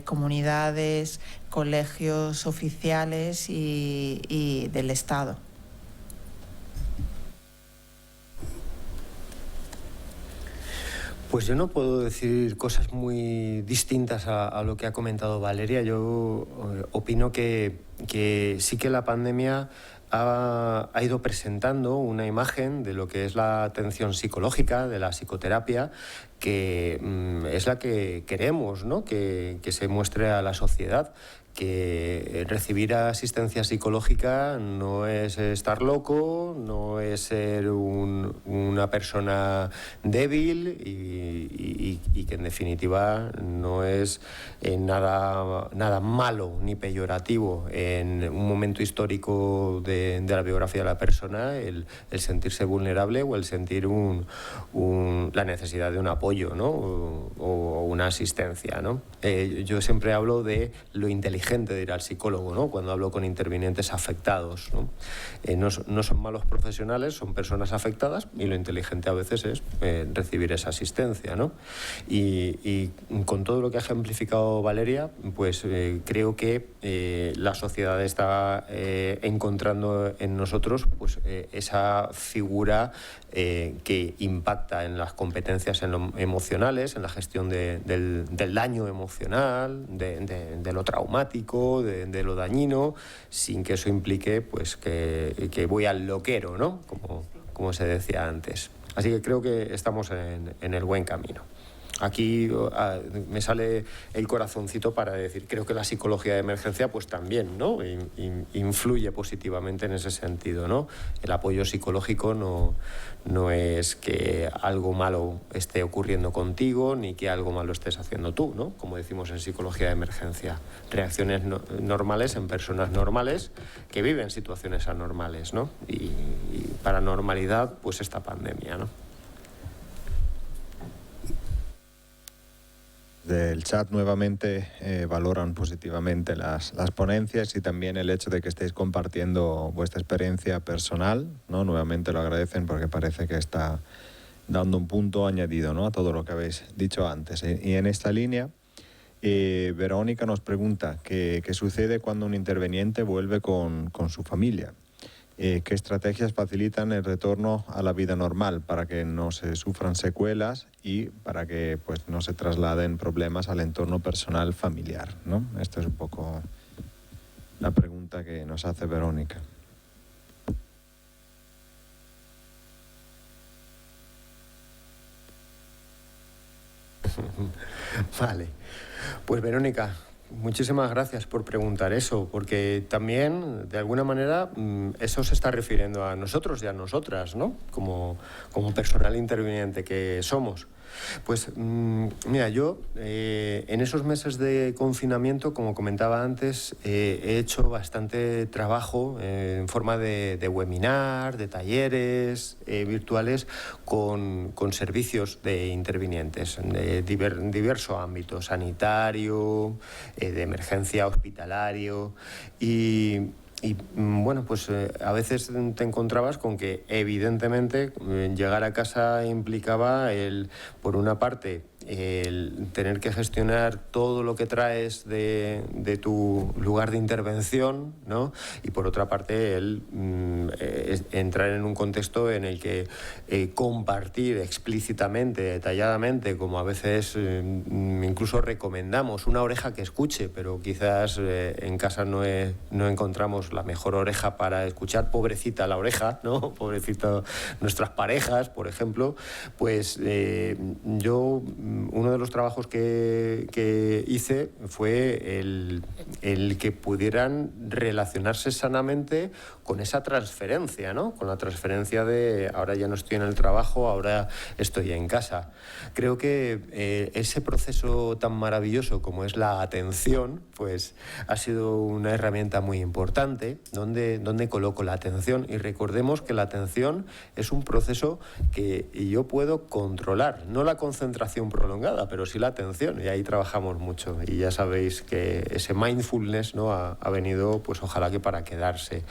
comunidades, colegios oficiales y del Estado. Pues yo no puedo decir cosas muy distintas a lo que ha comentado Valeria. Yo opino que sí que la pandemia ha ido presentando una imagen de lo que es la atención psicológica, de la psicoterapia, que es la que queremos, ¿no? que se muestre a la sociedad, que recibir asistencia psicológica no es estar loco, no es ser una persona débil y que en definitiva no es nada malo ni peyorativo en un momento histórico de la biografía de la persona el sentirse vulnerable o el sentir la necesidad de un apoyo, ¿no? o una asistencia, ¿no? Yo siempre hablo de lo inteligente de ir al psicólogo, ¿no? Cuando hablo con intervinientes afectados, ¿no? No son malos profesionales, son personas afectadas y lo inteligente a veces es recibir esa asistencia, ¿no? Y con todo lo que ha ejemplificado Valeria, pues creo que la sociedad está encontrando en nosotros pues, esa figura que impacta en las competencias emocionales, en la gestión del daño emocional, de lo traumático, de lo dañino, sin que eso implique pues, que voy al loquero, ¿no? Como se decía antes. Así que creo que estamos en el buen camino. Aquí me sale el corazoncito para decir, creo que la psicología de emergencia pues también, ¿no? Influye positivamente en ese sentido, ¿no? El apoyo psicológico no es que algo malo esté ocurriendo contigo ni que algo malo estés haciendo tú, ¿no? Como decimos en psicología de emergencia, reacciones normales en personas normales que viven situaciones anormales, ¿no? Y para normalidad, pues esta pandemia, ¿no? Del chat nuevamente valoran positivamente las ponencias y también el hecho de que estéis compartiendo vuestra experiencia personal, ¿no? Nuevamente lo agradecen porque parece que está dando un punto añadido, ¿no? A todo lo que habéis dicho antes. Y en esta línea, Verónica nos pregunta qué sucede cuando un interveniente vuelve con su familia. ¿Qué estrategias facilitan el retorno a la vida normal para que no se sufran secuelas y para que pues, no se trasladen problemas al entorno personal familiar, ¿no? Esta es un poco la pregunta que nos hace Verónica. Vale. Pues Verónica, muchísimas gracias por preguntar eso, porque también, de alguna manera, eso se está refiriendo a nosotros y a nosotras, ¿no? Como personal interviniente que somos. Pues mira, yo en esos meses de confinamiento, como comentaba antes, he hecho bastante trabajo en forma de webinar, de talleres virtuales con servicios de intervinientes de diverso ámbito, sanitario, de emergencia, hospitalario y bueno, pues a veces te encontrabas con que evidentemente llegar a casa implicaba por una parte, el tener que gestionar todo lo que traes de tu lugar de intervención, ¿no? Y por otra parte, entrar en un contexto en el que compartir explícitamente, detalladamente, como a veces incluso recomendamos, una oreja que escuche, pero quizás en casa no encontramos la mejor oreja para escuchar, pobrecita la oreja, ¿no? Pobrecita nuestras parejas, por ejemplo, pues yo uno de los trabajos que hice fue el que pudieran relacionarse sanamente con esa transferencia, ¿no? Con la transferencia de ahora ya no estoy en el trabajo, ahora estoy en casa. Creo que ese proceso tan maravilloso como es la atención, pues ha sido una herramienta muy importante donde coloco la atención. Y recordemos que la atención es un proceso que yo puedo controlar, no la concentración progresiva prolongada, pero sí la atención, y ahí trabajamos mucho. Y ya sabéis que ese mindfulness, ¿no?, ha venido, pues ojalá que para quedarse.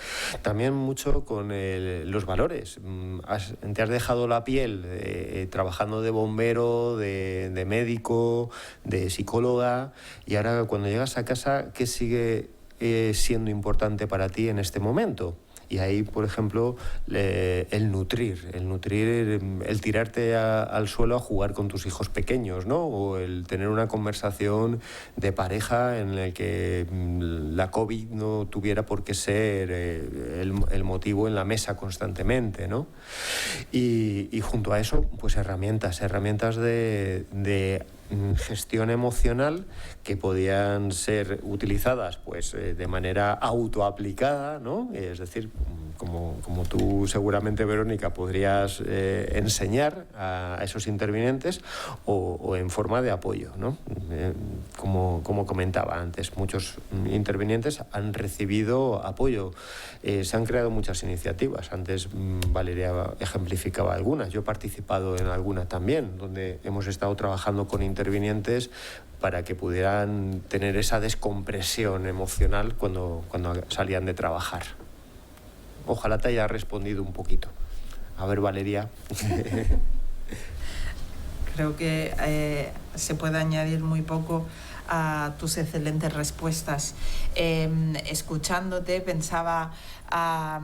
También mucho con los valores. Te has dejado la piel trabajando de bombero, de médico, de psicóloga, y ahora cuando llegas a casa, ¿qué sigue siendo importante para ti en este momento? Y ahí, por ejemplo, el nutrir, el tirarte al suelo a jugar con tus hijos pequeños, ¿no? O el tener una conversación de pareja en la que la COVID no tuviera por qué ser el motivo en la mesa constantemente, ¿no? Y junto a eso, pues herramientas de gestión emocional que podían ser utilizadas pues de manera autoaplicada, ¿no? Es decir, como tú seguramente, Verónica, podrías enseñar a esos intervinientes o en forma de apoyo, ¿no? Como comentaba antes, muchos intervinientes han recibido apoyo. Se han creado muchas iniciativas. Antes Valeria ejemplificaba algunas. Yo he participado en alguna también, donde hemos estado trabajando con intervinientes para que pudieran tener esa descompresión emocional cuando salían de trabajar. Ojalá te haya respondido un poquito. A ver, Valeria. Creo que se puede añadir muy poco a tus excelentes respuestas. Escuchándote pensaba a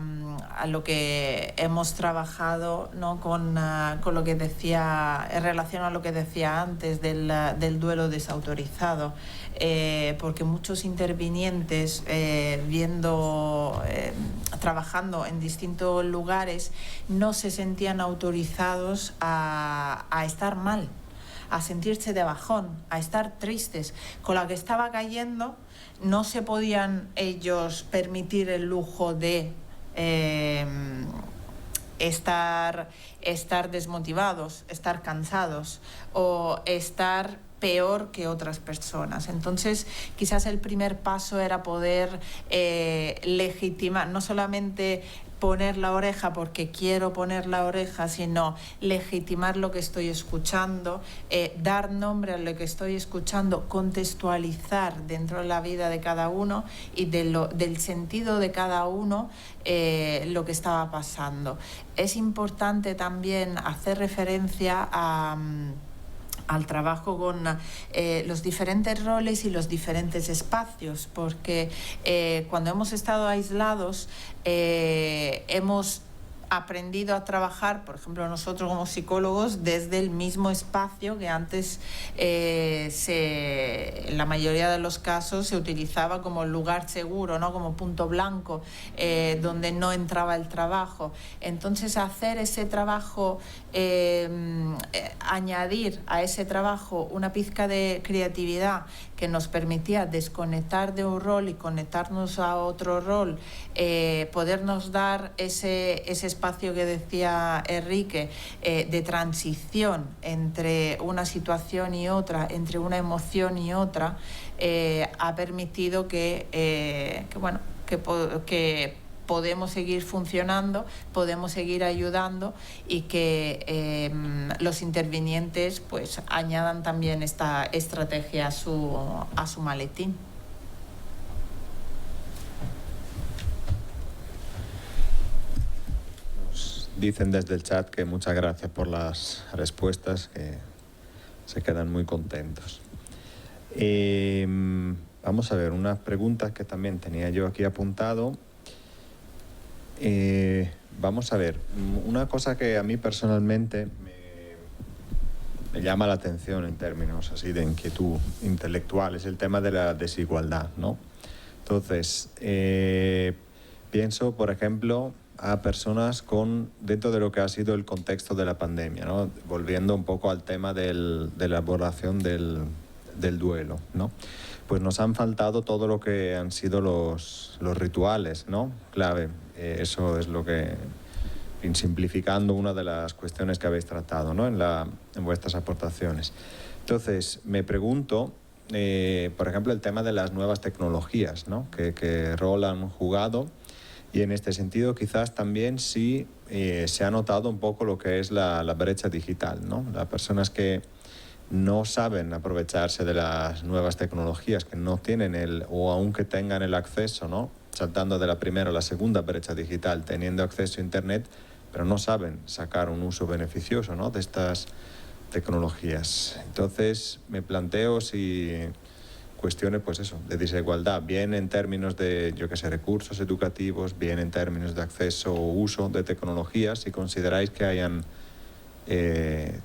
lo que hemos trabajado, ¿no?, con lo que decía, en relación a lo que decía antes del duelo desautorizado, porque muchos intervinientes trabajando en distintos lugares no se sentían autorizados a estar mal, a sentirse de bajón, a estar tristes. Con la que estaba cayendo no se podían ellos permitir el lujo de estar desmotivados, estar cansados o estar peor que otras personas. Entonces, quizás el primer paso era poder legitimar, no solamente poner la oreja porque quiero poner la oreja, sino legitimar lo que estoy escuchando, dar nombre a lo que estoy escuchando, contextualizar dentro de la vida de cada uno y del sentido de cada uno lo que estaba pasando. Es importante también hacer referencia al trabajo con los diferentes roles y los diferentes espacios, porque cuando hemos estado aislados hemos aprendido a trabajar, por ejemplo, nosotros como psicólogos, desde el mismo espacio que antes en la mayoría de los casos se utilizaba como lugar seguro, ¿no?, como punto blanco, donde no entraba el trabajo. Entonces, hacer ese trabajo, añadir a ese trabajo una pizca de creatividad que nos permitía desconectar de un rol y conectarnos a otro rol, podernos dar ese espacio que decía Enrique, de transición entre una situación y otra, entre una emoción y otra, ha permitido que podemos seguir funcionando, podemos seguir ayudando y que los intervinientes pues añadan también esta estrategia a su maletín. Nos dicen desde el chat que muchas gracias por las respuestas, que se quedan muy contentos. Vamos a ver unas preguntas que también tenía yo aquí apuntado. Vamos a ver, una cosa que a mí personalmente me llama la atención en términos así de inquietud intelectual es el tema de la desigualdad, ¿no? Entonces, pienso, por ejemplo, a personas dentro de lo que ha sido el contexto de la pandemia, ¿no? Volviendo un poco al tema de la elaboración del duelo, ¿no? Pues nos han faltado todo lo que han sido los rituales, ¿no?, clave. Eso es lo que, simplificando, una de las cuestiones que habéis tratado, ¿no?, en vuestras aportaciones. Entonces, me pregunto, por ejemplo, el tema de las nuevas tecnologías, ¿no?, qué rol han jugado, y en este sentido quizás también sí se ha notado un poco lo que es la brecha digital, ¿no? Las personas que no saben aprovecharse de las nuevas tecnologías, que no tienen o aunque tengan el acceso, ¿no? Saltando de la primera a la segunda brecha digital, teniendo acceso a Internet, pero no saben sacar un uso beneficioso, ¿no?, de estas tecnologías. Entonces me planteo si cuestiones, pues eso, de desigualdad, bien en términos de, yo qué sé, recursos educativos, bien en términos de acceso o uso de tecnologías, si consideráis que hayan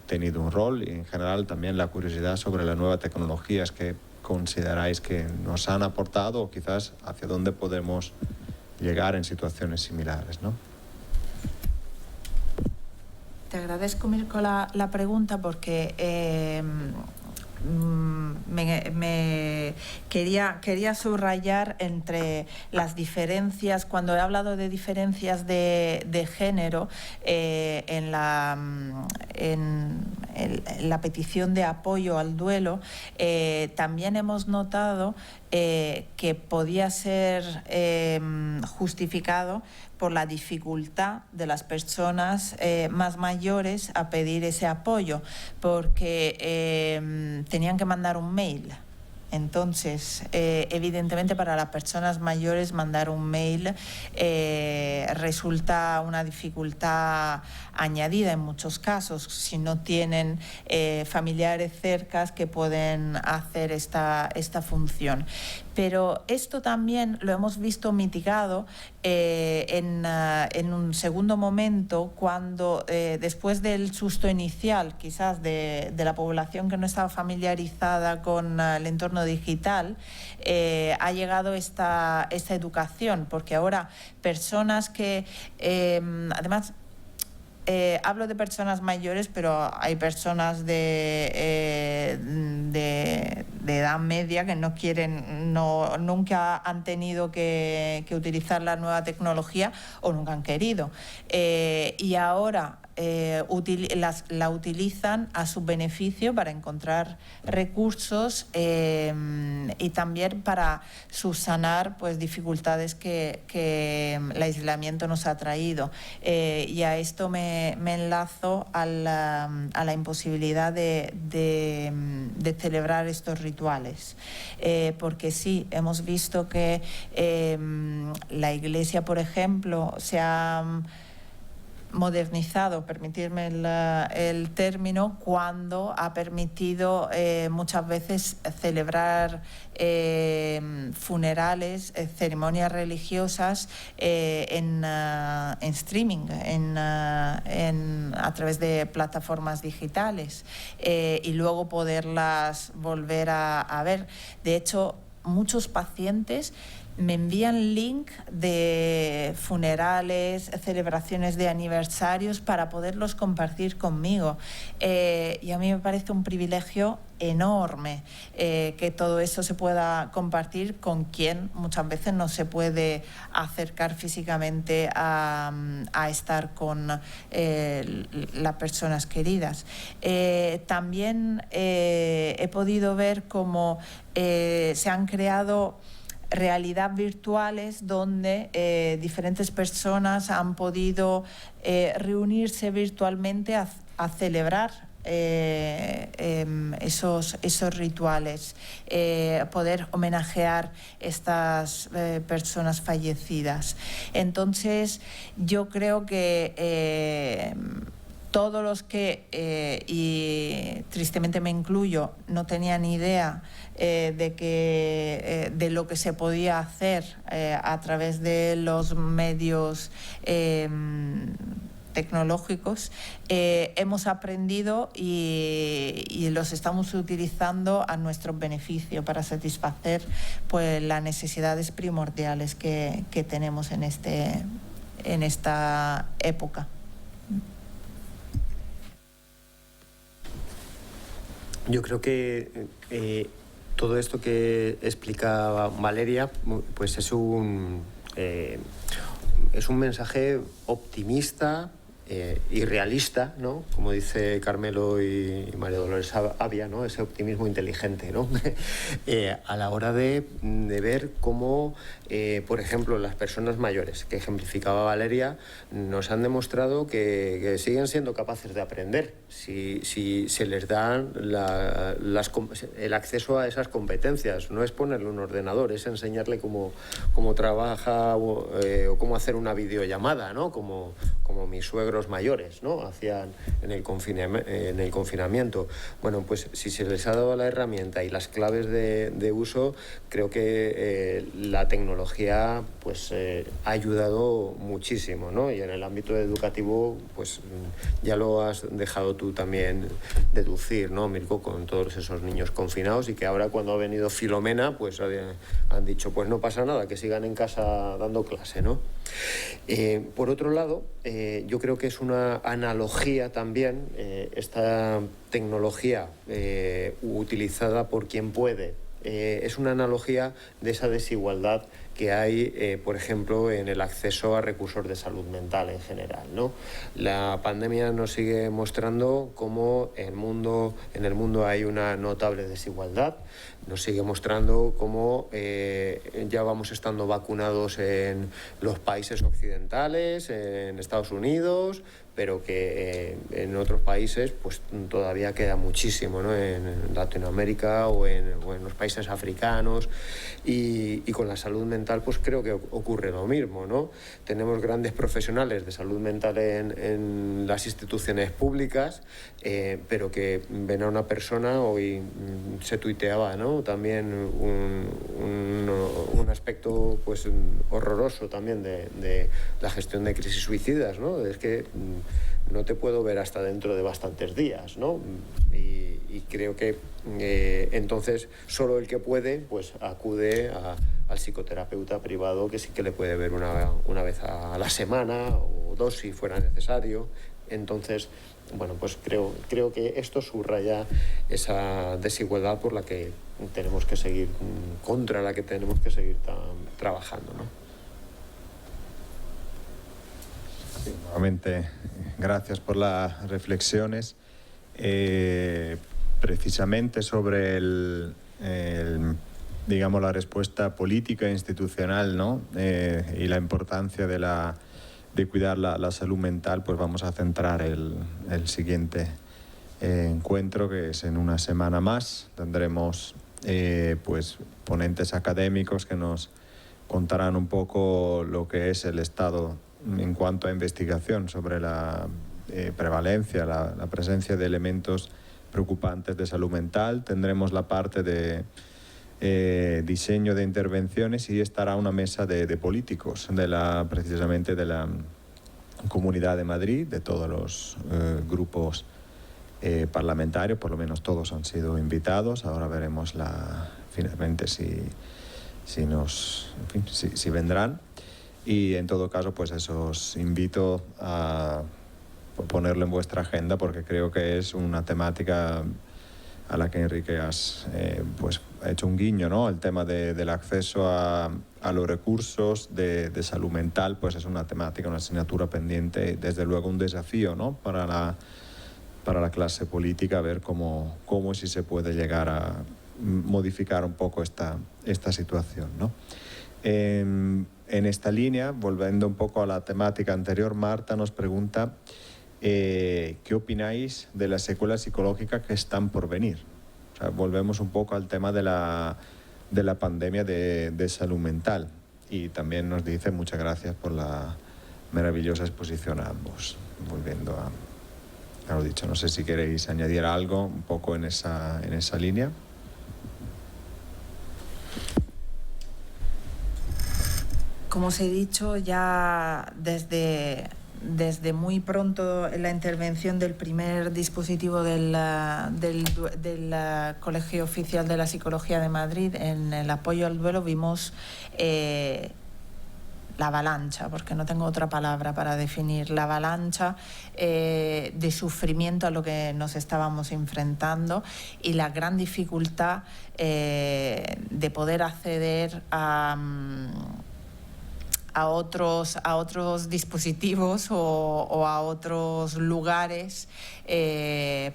tenido un rol, y en general también la curiosidad sobre las nuevas tecnologías que consideráis que nos han aportado, o quizás hacia dónde podemos llegar en situaciones similares, ¿no? Te agradezco, Mirko, la pregunta, porque quería subrayar entre las diferencias, cuando he hablado de diferencias de género, en la petición de apoyo al duelo, también hemos notado que podía ser justificado por la dificultad de las personas más mayores a pedir ese apoyo, porque tenían que mandar un mail. Entonces, evidentemente para las personas mayores mandar un mail resulta una dificultad añadida en muchos casos, si no tienen familiares cercas que pueden hacer esta función. Pero esto también lo hemos visto mitigado en un segundo momento, cuando después del susto inicial, quizás de la población que no estaba familiarizada con el entorno digital, ha llegado esta educación, porque ahora personas que además hablo de personas mayores, pero hay personas de edad media que nunca han tenido que utilizar la nueva tecnología, o nunca han querido, y ahora la utilizan a su beneficio para encontrar recursos y también para subsanar, pues, dificultades que el aislamiento nos ha traído. Y a esto me enlazo a la imposibilidad de celebrar estos rituales, porque sí, hemos visto que la Iglesia, por ejemplo, se ha modernizado, permitirme el término, cuando ha permitido muchas veces celebrar funerales, ceremonias religiosas en streaming, a través de plataformas digitales, y luego poderlas volver a ver. De hecho, muchos pacientes me envían link de funerales, celebraciones de aniversarios, para poderlos compartir conmigo. Y a mí me parece un privilegio enorme que todo eso se pueda compartir con quien muchas veces no se puede acercar físicamente a estar con las personas queridas. También he podido ver cómo se han creado realidad virtuales donde diferentes personas han podido reunirse virtualmente a celebrar esos rituales, poder homenajear estas personas fallecidas. Entonces, yo creo que todos los que, y tristemente me incluyo, no tenían ni idea de lo que se podía hacer a través de los medios tecnológicos, hemos aprendido y los estamos utilizando a nuestro beneficio para satisfacer, pues, las necesidades primordiales que tenemos en esta época. Yo creo que todo esto que explica Valeria, pues es un mensaje optimista, irrealista, ¿no? Como dice Carmelo y María Dolores Avia, ¿no? Ese optimismo inteligente, ¿no? A la hora de ver cómo, por ejemplo, las personas mayores, que ejemplificaba Valeria, nos han demostrado que siguen siendo capaces de aprender si se les dan el acceso a esas competencias. No es ponerle un ordenador, es enseñarle cómo trabaja o cómo hacer una videollamada, ¿no? Como mis suegros mayores, ¿no? Hacían en el confinamiento. Bueno, pues si se les ha dado la herramienta y las claves de uso, creo que la tecnología pues ha ayudado muchísimo, ¿no? Y en el ámbito educativo, pues ya lo has dejado tú también deducir, ¿no, Mirko? Con todos esos niños confinados, y que ahora, cuando ha venido Filomena, pues han dicho, pues no pasa nada, que sigan en casa dando clase, ¿no? Por otro lado, yo creo que es una analogía también esta tecnología utilizada por quien puede. Es una analogía de esa desigualdad que hay, por ejemplo, en el acceso a recursos de salud mental en general, ¿no? La pandemia nos sigue mostrando cómo en el mundo hay una notable desigualdad. Nos sigue mostrando cómo ya vamos estando vacunados en los países occidentales, en Estados Unidos, pero que en otros países pues todavía queda muchísimo, ¿no? En Latinoamérica o en los países africanos, y con la salud mental pues creo que ocurre lo mismo, ¿no? Tenemos grandes profesionales de salud mental en las instituciones públicas, pero que ven a una persona. Hoy se tuiteaba, ¿no? También un aspecto pues horroroso también de la gestión de crisis suicidas, ¿no? Es que no te puedo ver hasta dentro de bastantes días, ¿no? Y creo que entonces solo el que puede pues acude al psicoterapeuta privado, que sí que le puede ver una vez a la semana o dos si fuera necesario. Entonces, bueno, pues creo que esto subraya esa desigualdad por la que tenemos que seguir, contra la que tenemos que seguir trabajando, ¿no? Sí, nuevamente, gracias por las reflexiones. Precisamente sobre digamos, la respuesta política e institucional, ¿no? Y la importancia de cuidar la salud mental, pues vamos a centrar el siguiente encuentro, que es en una semana más. Tendremos pues ponentes académicos que nos contarán un poco lo que es el estado en cuanto a investigación sobre la prevalencia, la presencia de elementos preocupantes de salud mental. Tendremos la parte de diseño de intervenciones, y estará una mesa de políticos precisamente de la Comunidad de Madrid, de todos los grupos parlamentarios. Por lo menos todos han sido invitados. Ahora veremos finalmente si vendrán. Y en todo caso, pues eso, os invito a ponerlo en vuestra agenda, porque creo que es una temática a la que, Enrique, has pues hecho un guiño, ¿no? El tema del acceso a los recursos de salud mental, pues es una temática, una asignatura pendiente, desde luego un desafío, ¿no? Para la clase política, ver cómo si se puede llegar a modificar un poco esta situación, ¿no? En esta línea, volviendo un poco a la temática anterior, Marta nos pregunta ¿qué opináis de las secuelas psicológicas que están por venir? O sea, volvemos un poco al tema de la pandemia de salud mental. Y también nos dice muchas gracias por la maravillosa exposición a ambos. Volviendo a lo dicho, no sé si queréis añadir algo un poco en esa línea. Como os he dicho, ya desde muy pronto en la intervención del primer dispositivo del Colegio Oficial de la Psicología de Madrid, en el apoyo al duelo, vimos la avalancha, porque no tengo otra palabra para definir, la avalancha de sufrimiento a lo que nos estábamos enfrentando, y la gran dificultad de poder acceder a a otros dispositivos o a otros lugares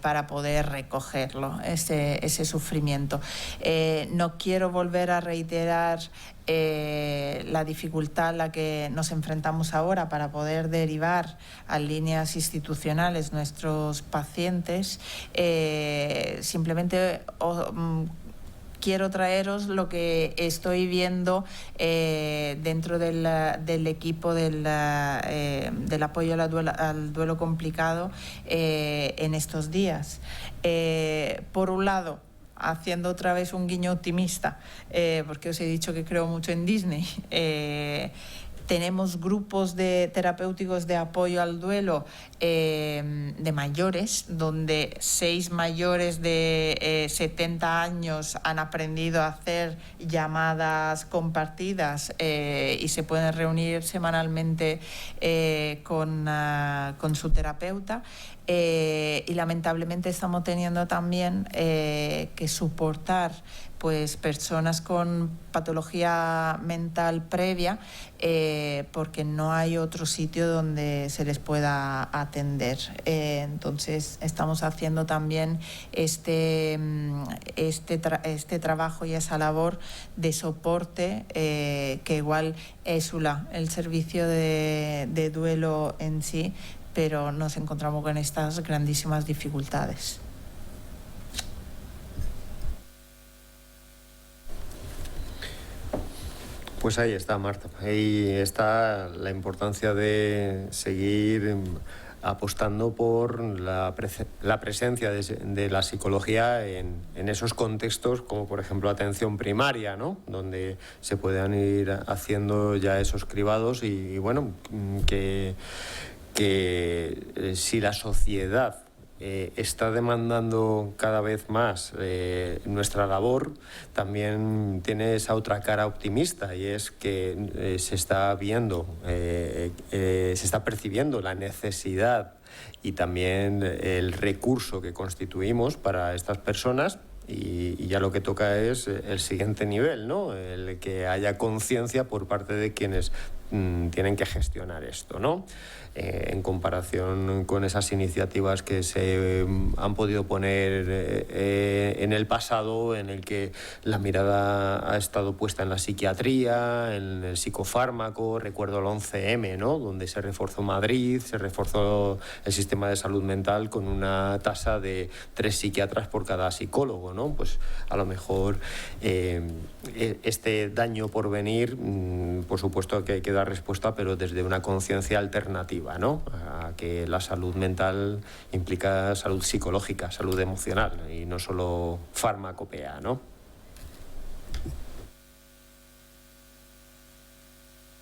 para poder recogerlo, ese sufrimiento. No quiero volver a reiterar la dificultad a la que nos enfrentamos ahora para poder derivar a líneas institucionales nuestros pacientes. Simplemente quiero traeros lo que estoy viendo dentro del equipo del apoyo al duelo complicado en estos días. Por un lado, haciendo otra vez un guiño optimista, porque os he dicho que creo mucho en Disney, tenemos grupos terapéuticos de apoyo al duelo de mayores, donde 6 mayores de 70 años han aprendido a hacer llamadas compartidas y se pueden reunir semanalmente con su terapeuta. Y lamentablemente estamos teniendo también que soportar pues personas con patología mental previa porque no hay otro sitio donde se les pueda atender. Entonces estamos haciendo también este trabajo y esa labor de soporte que igual es el servicio de duelo en sí, pero nos encontramos con estas grandísimas dificultades. Pues ahí está, Marta. Ahí está la importancia de seguir apostando por la presencia de la psicología en esos contextos, como por ejemplo atención primaria, ¿no? Donde se puedan ir haciendo ya esos cribados y bueno, que si la sociedad está demandando cada vez más nuestra labor, también tiene esa otra cara optimista, y es que se está viendo, se está percibiendo la necesidad y también el recurso que constituimos para estas personas. Y ya lo que toca es el siguiente nivel, ¿no? El que haya conciencia por parte de quienes tienen que gestionar esto, ¿no? En comparación con esas iniciativas que se han podido poner en el pasado, en el que la mirada ha estado puesta en la psiquiatría, en el psicofármaco. Recuerdo el 11M, ¿no? Donde se reforzó Madrid, se reforzó el sistema de salud mental con una tasa de 3 psiquiatras por cada psicólogo, ¿no? Pues a lo mejor este daño por venir, por supuesto que hay que dar respuesta, pero desde una conciencia alternativa, ¿no? A que la salud mental implica salud psicológica, salud emocional y no solo farmacopea, ¿no?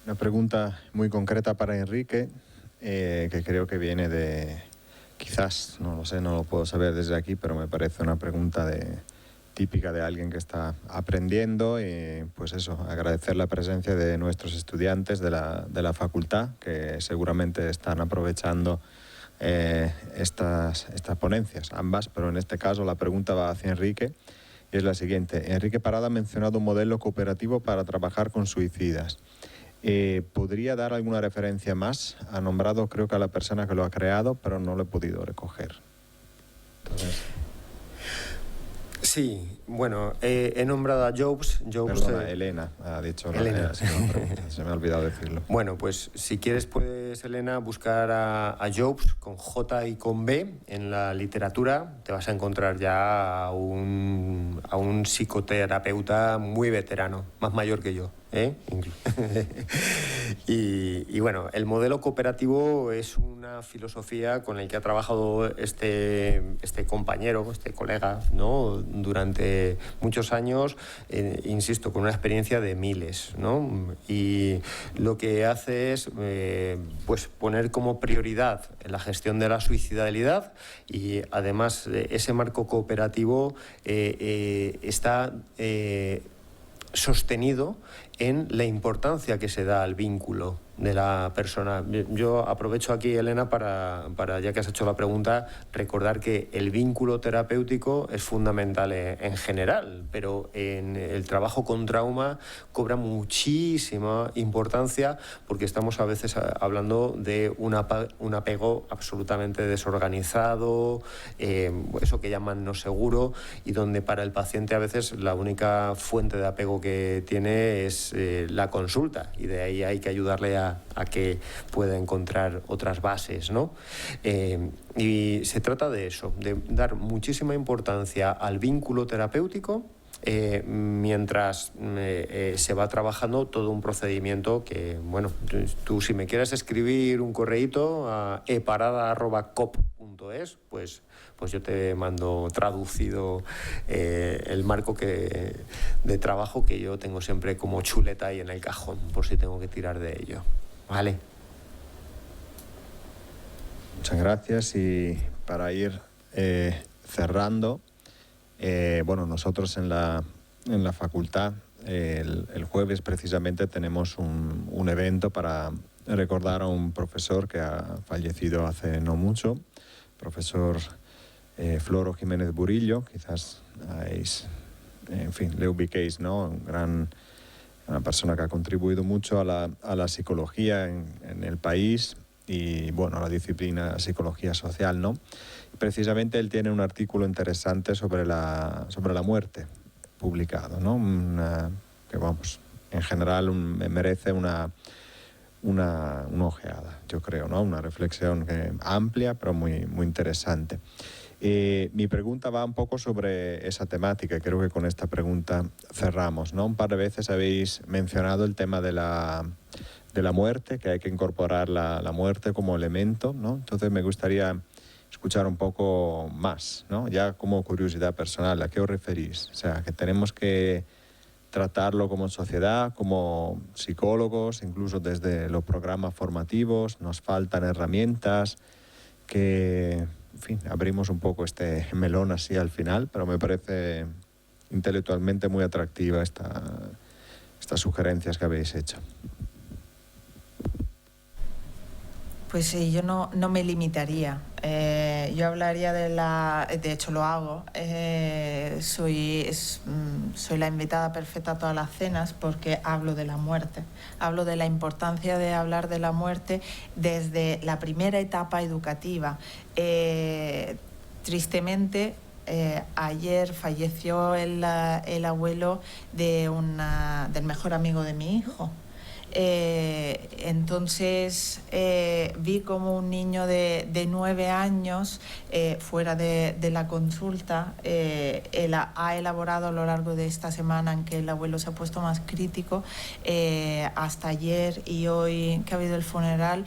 Una pregunta muy concreta para Enrique, que creo que viene quizás, no lo sé, no lo puedo saber desde aquí, pero me parece una pregunta típica de alguien que está aprendiendo, y pues eso, agradecer la presencia de nuestros estudiantes de la facultad, que seguramente están aprovechando estas ponencias, ambas, pero en este caso la pregunta va hacia Enrique y es la siguiente. Enrique Parada ha mencionado un modelo cooperativo para trabajar con suicidas. ¿Podría dar alguna referencia más? Ha nombrado, creo que a la persona que lo ha creado, pero no lo he podido recoger. Entonces... Sí, bueno, he nombrado a Jobs. Perdona, Elena ha dicho. Elena. Se me ha olvidado decirlo. Bueno, pues si quieres puedes, Elena, buscar a Jobs con J y con B en la literatura. Te vas a encontrar ya a un psicoterapeuta muy veterano, más mayor que yo, ¿eh? Y bueno, el modelo cooperativo es una filosofía con la que ha trabajado este compañero, este colega, ¿no? Durante muchos años, insisto, con una experiencia de miles, ¿no? Y lo que hace es pues poner como prioridad la gestión de la suicidalidad, y además ese marco cooperativo está sostenido en la importancia que se da al vínculo, de la persona. Yo aprovecho aquí, Elena, para, ya que has hecho la pregunta, recordar que el vínculo terapéutico es fundamental en general, pero en el trabajo con trauma cobra muchísima importancia porque estamos a veces hablando de un apego absolutamente desorganizado, eso que llaman no seguro, y donde para el paciente a veces la única fuente de apego que tiene es la consulta, y de ahí hay que ayudarle a que pueda encontrar otras bases, ¿no? Y se trata de eso, de dar muchísima importancia al vínculo terapéutico mientras se va trabajando todo un procedimiento que, bueno, tú si me quieres escribir un correíto a eparada@cop.es, pues yo te mando traducido el marco de trabajo que yo tengo siempre como chuleta ahí en el cajón, por si tengo que tirar de ello. Vale. Muchas gracias, y para ir cerrando, bueno, nosotros en la facultad el jueves precisamente tenemos un evento para recordar a un profesor que ha fallecido hace no mucho, profesor Floro Jiménez Burillo. Quizás le ubiquéis, ¿no? Una persona que ha contribuido mucho a la psicología en el país y, bueno, a la disciplina psicología social, ¿no? Precisamente él tiene un artículo interesante sobre la muerte publicado, ¿no? Que, vamos, en general merece una ojeada, yo creo, ¿no? Una reflexión amplia, pero muy, muy interesante. Mi pregunta va un poco sobre esa temática, y creo que con esta pregunta cerramos, ¿no? Un par de veces habéis mencionado el tema de la muerte, que hay que incorporar la muerte como elemento, ¿no? Entonces me gustaría escuchar un poco más, ¿no? Ya como curiosidad personal, ¿a qué os referís? O sea, que tenemos que tratarlo como sociedad, como psicólogos, incluso desde los programas formativos, nos faltan herramientas, que, en fin, abrimos un poco este melón así al final, pero me parece intelectualmente muy atractiva estas sugerencias que habéis hecho. Pues sí, yo no me limitaría. Yo hablaría de hecho lo hago. Soy la invitada perfecta a todas las cenas porque hablo de la muerte. Hablo de la importancia de hablar de la muerte desde la primera etapa educativa. Tristemente, ayer falleció el abuelo del mejor amigo de mi hijo. Entonces vi como un niño de 9 años fuera de la consulta él ha elaborado a lo largo de esta semana en que el abuelo se ha puesto más crítico hasta ayer y hoy que ha habido el funeral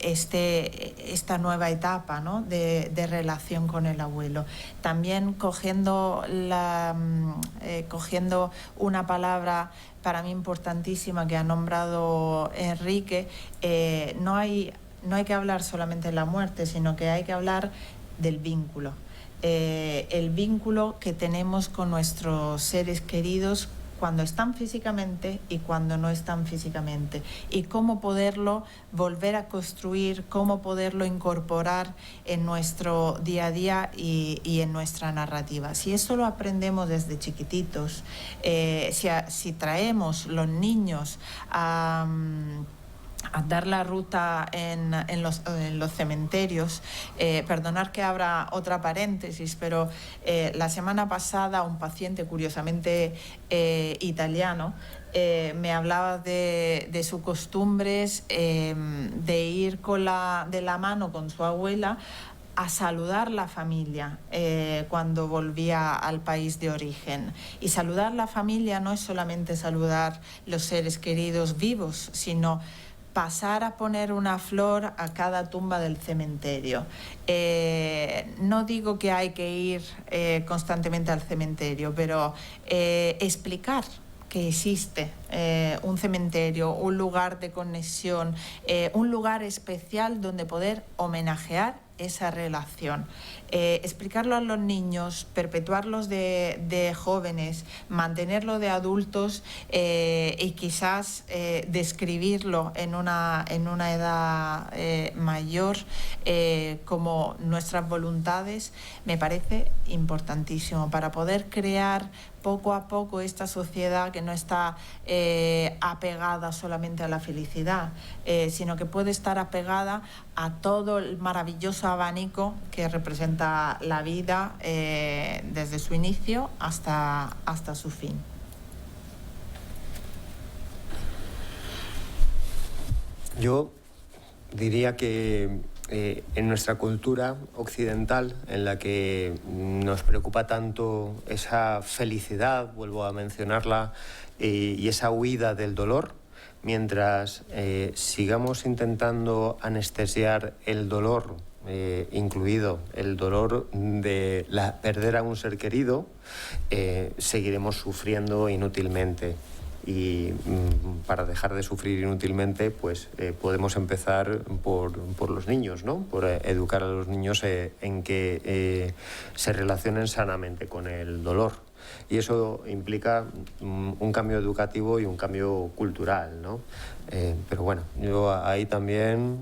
esta nueva etapa, ¿no? de relación con el abuelo. También cogiendo una palabra para mí importantísima que ha nombrado Enrique, no hay que hablar solamente de la muerte, sino que hay que hablar del vínculo. El vínculo que tenemos con nuestros seres queridos cuando están físicamente y cuando no están físicamente, y cómo poderlo volver a construir, cómo poderlo incorporar en nuestro día a día y en nuestra narrativa. Si eso lo aprendemos desde chiquititos, si traemos los niños a dar la ruta en los cementerios. Perdonar que abra otra paréntesis, pero la semana pasada un paciente, curiosamente italiano, me hablaba de sus costumbres, de ir de la mano con su abuela a saludar la familia cuando volvía al país de origen. Y saludar la familia no es solamente saludar los seres queridos vivos, sino pasar a poner una flor a cada tumba del cementerio. No digo que hay que ir constantemente al cementerio, pero explicar que existe un cementerio, un lugar de conexión, un lugar especial donde poder homenajear esa relación. Explicarlo a los niños, perpetuarlos de jóvenes, mantenerlo de adultos y quizás describirlo en una edad mayor como nuestras voluntades, me parece importantísimo para poder crear poco a poco esta sociedad que no está apegada solamente a la felicidad, sino que puede estar apegada a todo el maravilloso abanico que representa la vida desde su inicio hasta su fin. Yo diría que en nuestra cultura occidental, en la que nos preocupa tanto esa felicidad, vuelvo a mencionarla, y esa huida del dolor, mientras sigamos intentando anestesiar el dolor, incluido el dolor de perder a un ser querido, seguiremos sufriendo inútilmente. Y para dejar de sufrir inútilmente, pues podemos empezar por los niños, ¿no? Por educar a los niños en que se relacionen sanamente con el dolor. Y eso implica un cambio educativo y un cambio cultural, ¿no? Pero bueno, yo ahí también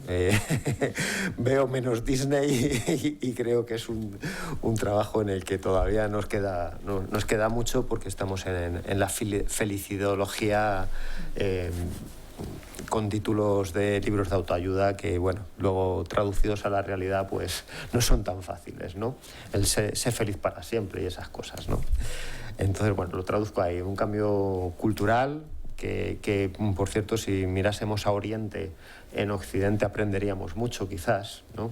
veo menos Disney y creo que es un trabajo en el que todavía nos queda mucho, porque estamos en la felicidología con títulos de libros de autoayuda que, bueno, luego traducidos a la realidad pues no son tan fáciles, ¿no? El ser feliz para siempre y esas cosas, ¿no? Entonces, bueno, lo traduzco ahí, un cambio cultural que, por cierto, si mirásemos a Oriente, en Occidente aprenderíamos mucho, quizás, ¿no?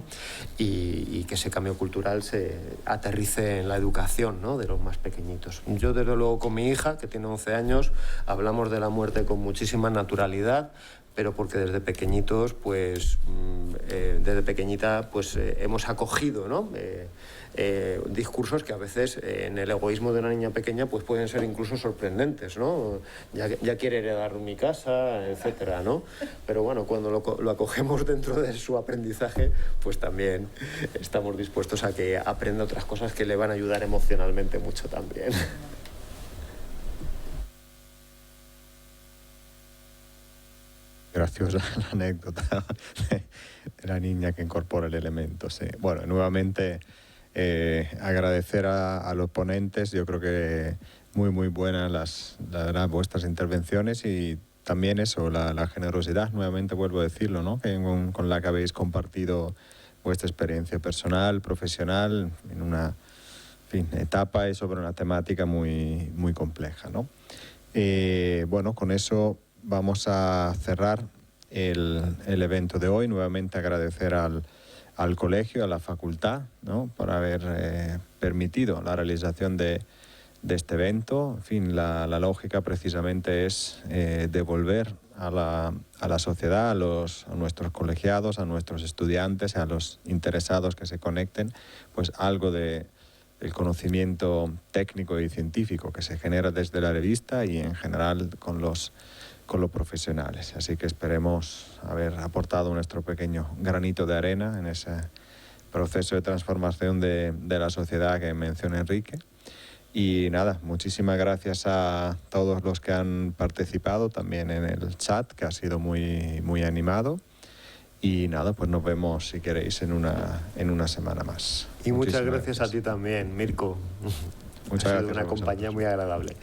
Y que ese cambio cultural se aterrice en la educación, ¿no? De los más pequeñitos. Yo, desde luego, con mi hija, que tiene 11 años, hablamos de la muerte con muchísima naturalidad, pero porque desde pequeñitos, pues, desde pequeñita, pues, hemos acogido, ¿no? Discursos que a veces en el egoísmo de una niña pequeña pues pueden ser incluso sorprendentes, ¿no? Ya quiere heredar mi casa, etcétera, ¿no? Pero bueno, cuando lo acogemos dentro de su aprendizaje, pues también estamos dispuestos a que aprenda otras cosas que le van a ayudar emocionalmente mucho también. Graciosa la anécdota de la niña que incorpora el elemento, sí. Bueno, nuevamente agradecer a los ponentes. Yo creo que muy buenas vuestras intervenciones, y también eso, la generosidad, nuevamente vuelvo a decirlo, ¿no? Con la que habéis compartido vuestra experiencia personal, profesional, en una etapa y sobre una temática muy compleja, ¿no? Bueno, con eso vamos a cerrar el evento de hoy. Nuevamente agradecer al colegio, a la facultad, ¿no? Por haber permitido la realización de este evento. En fin, la lógica precisamente es devolver a la sociedad, a nuestros colegiados, a nuestros estudiantes, a los interesados que se conecten, pues algo del conocimiento técnico y científico que se genera desde la revista y en general con los profesionales. Así que esperemos haber aportado nuestro pequeño granito de arena en ese proceso de transformación de la sociedad que menciona Enrique. Y nada, muchísimas gracias a todos los que han participado también en el chat, que ha sido muy animado. Y nada, pues nos vemos, si queréis, en una semana más. Y muchas gracias a ti también, Mirko. Muchas gracias. Ha sido una compañía muy agradable.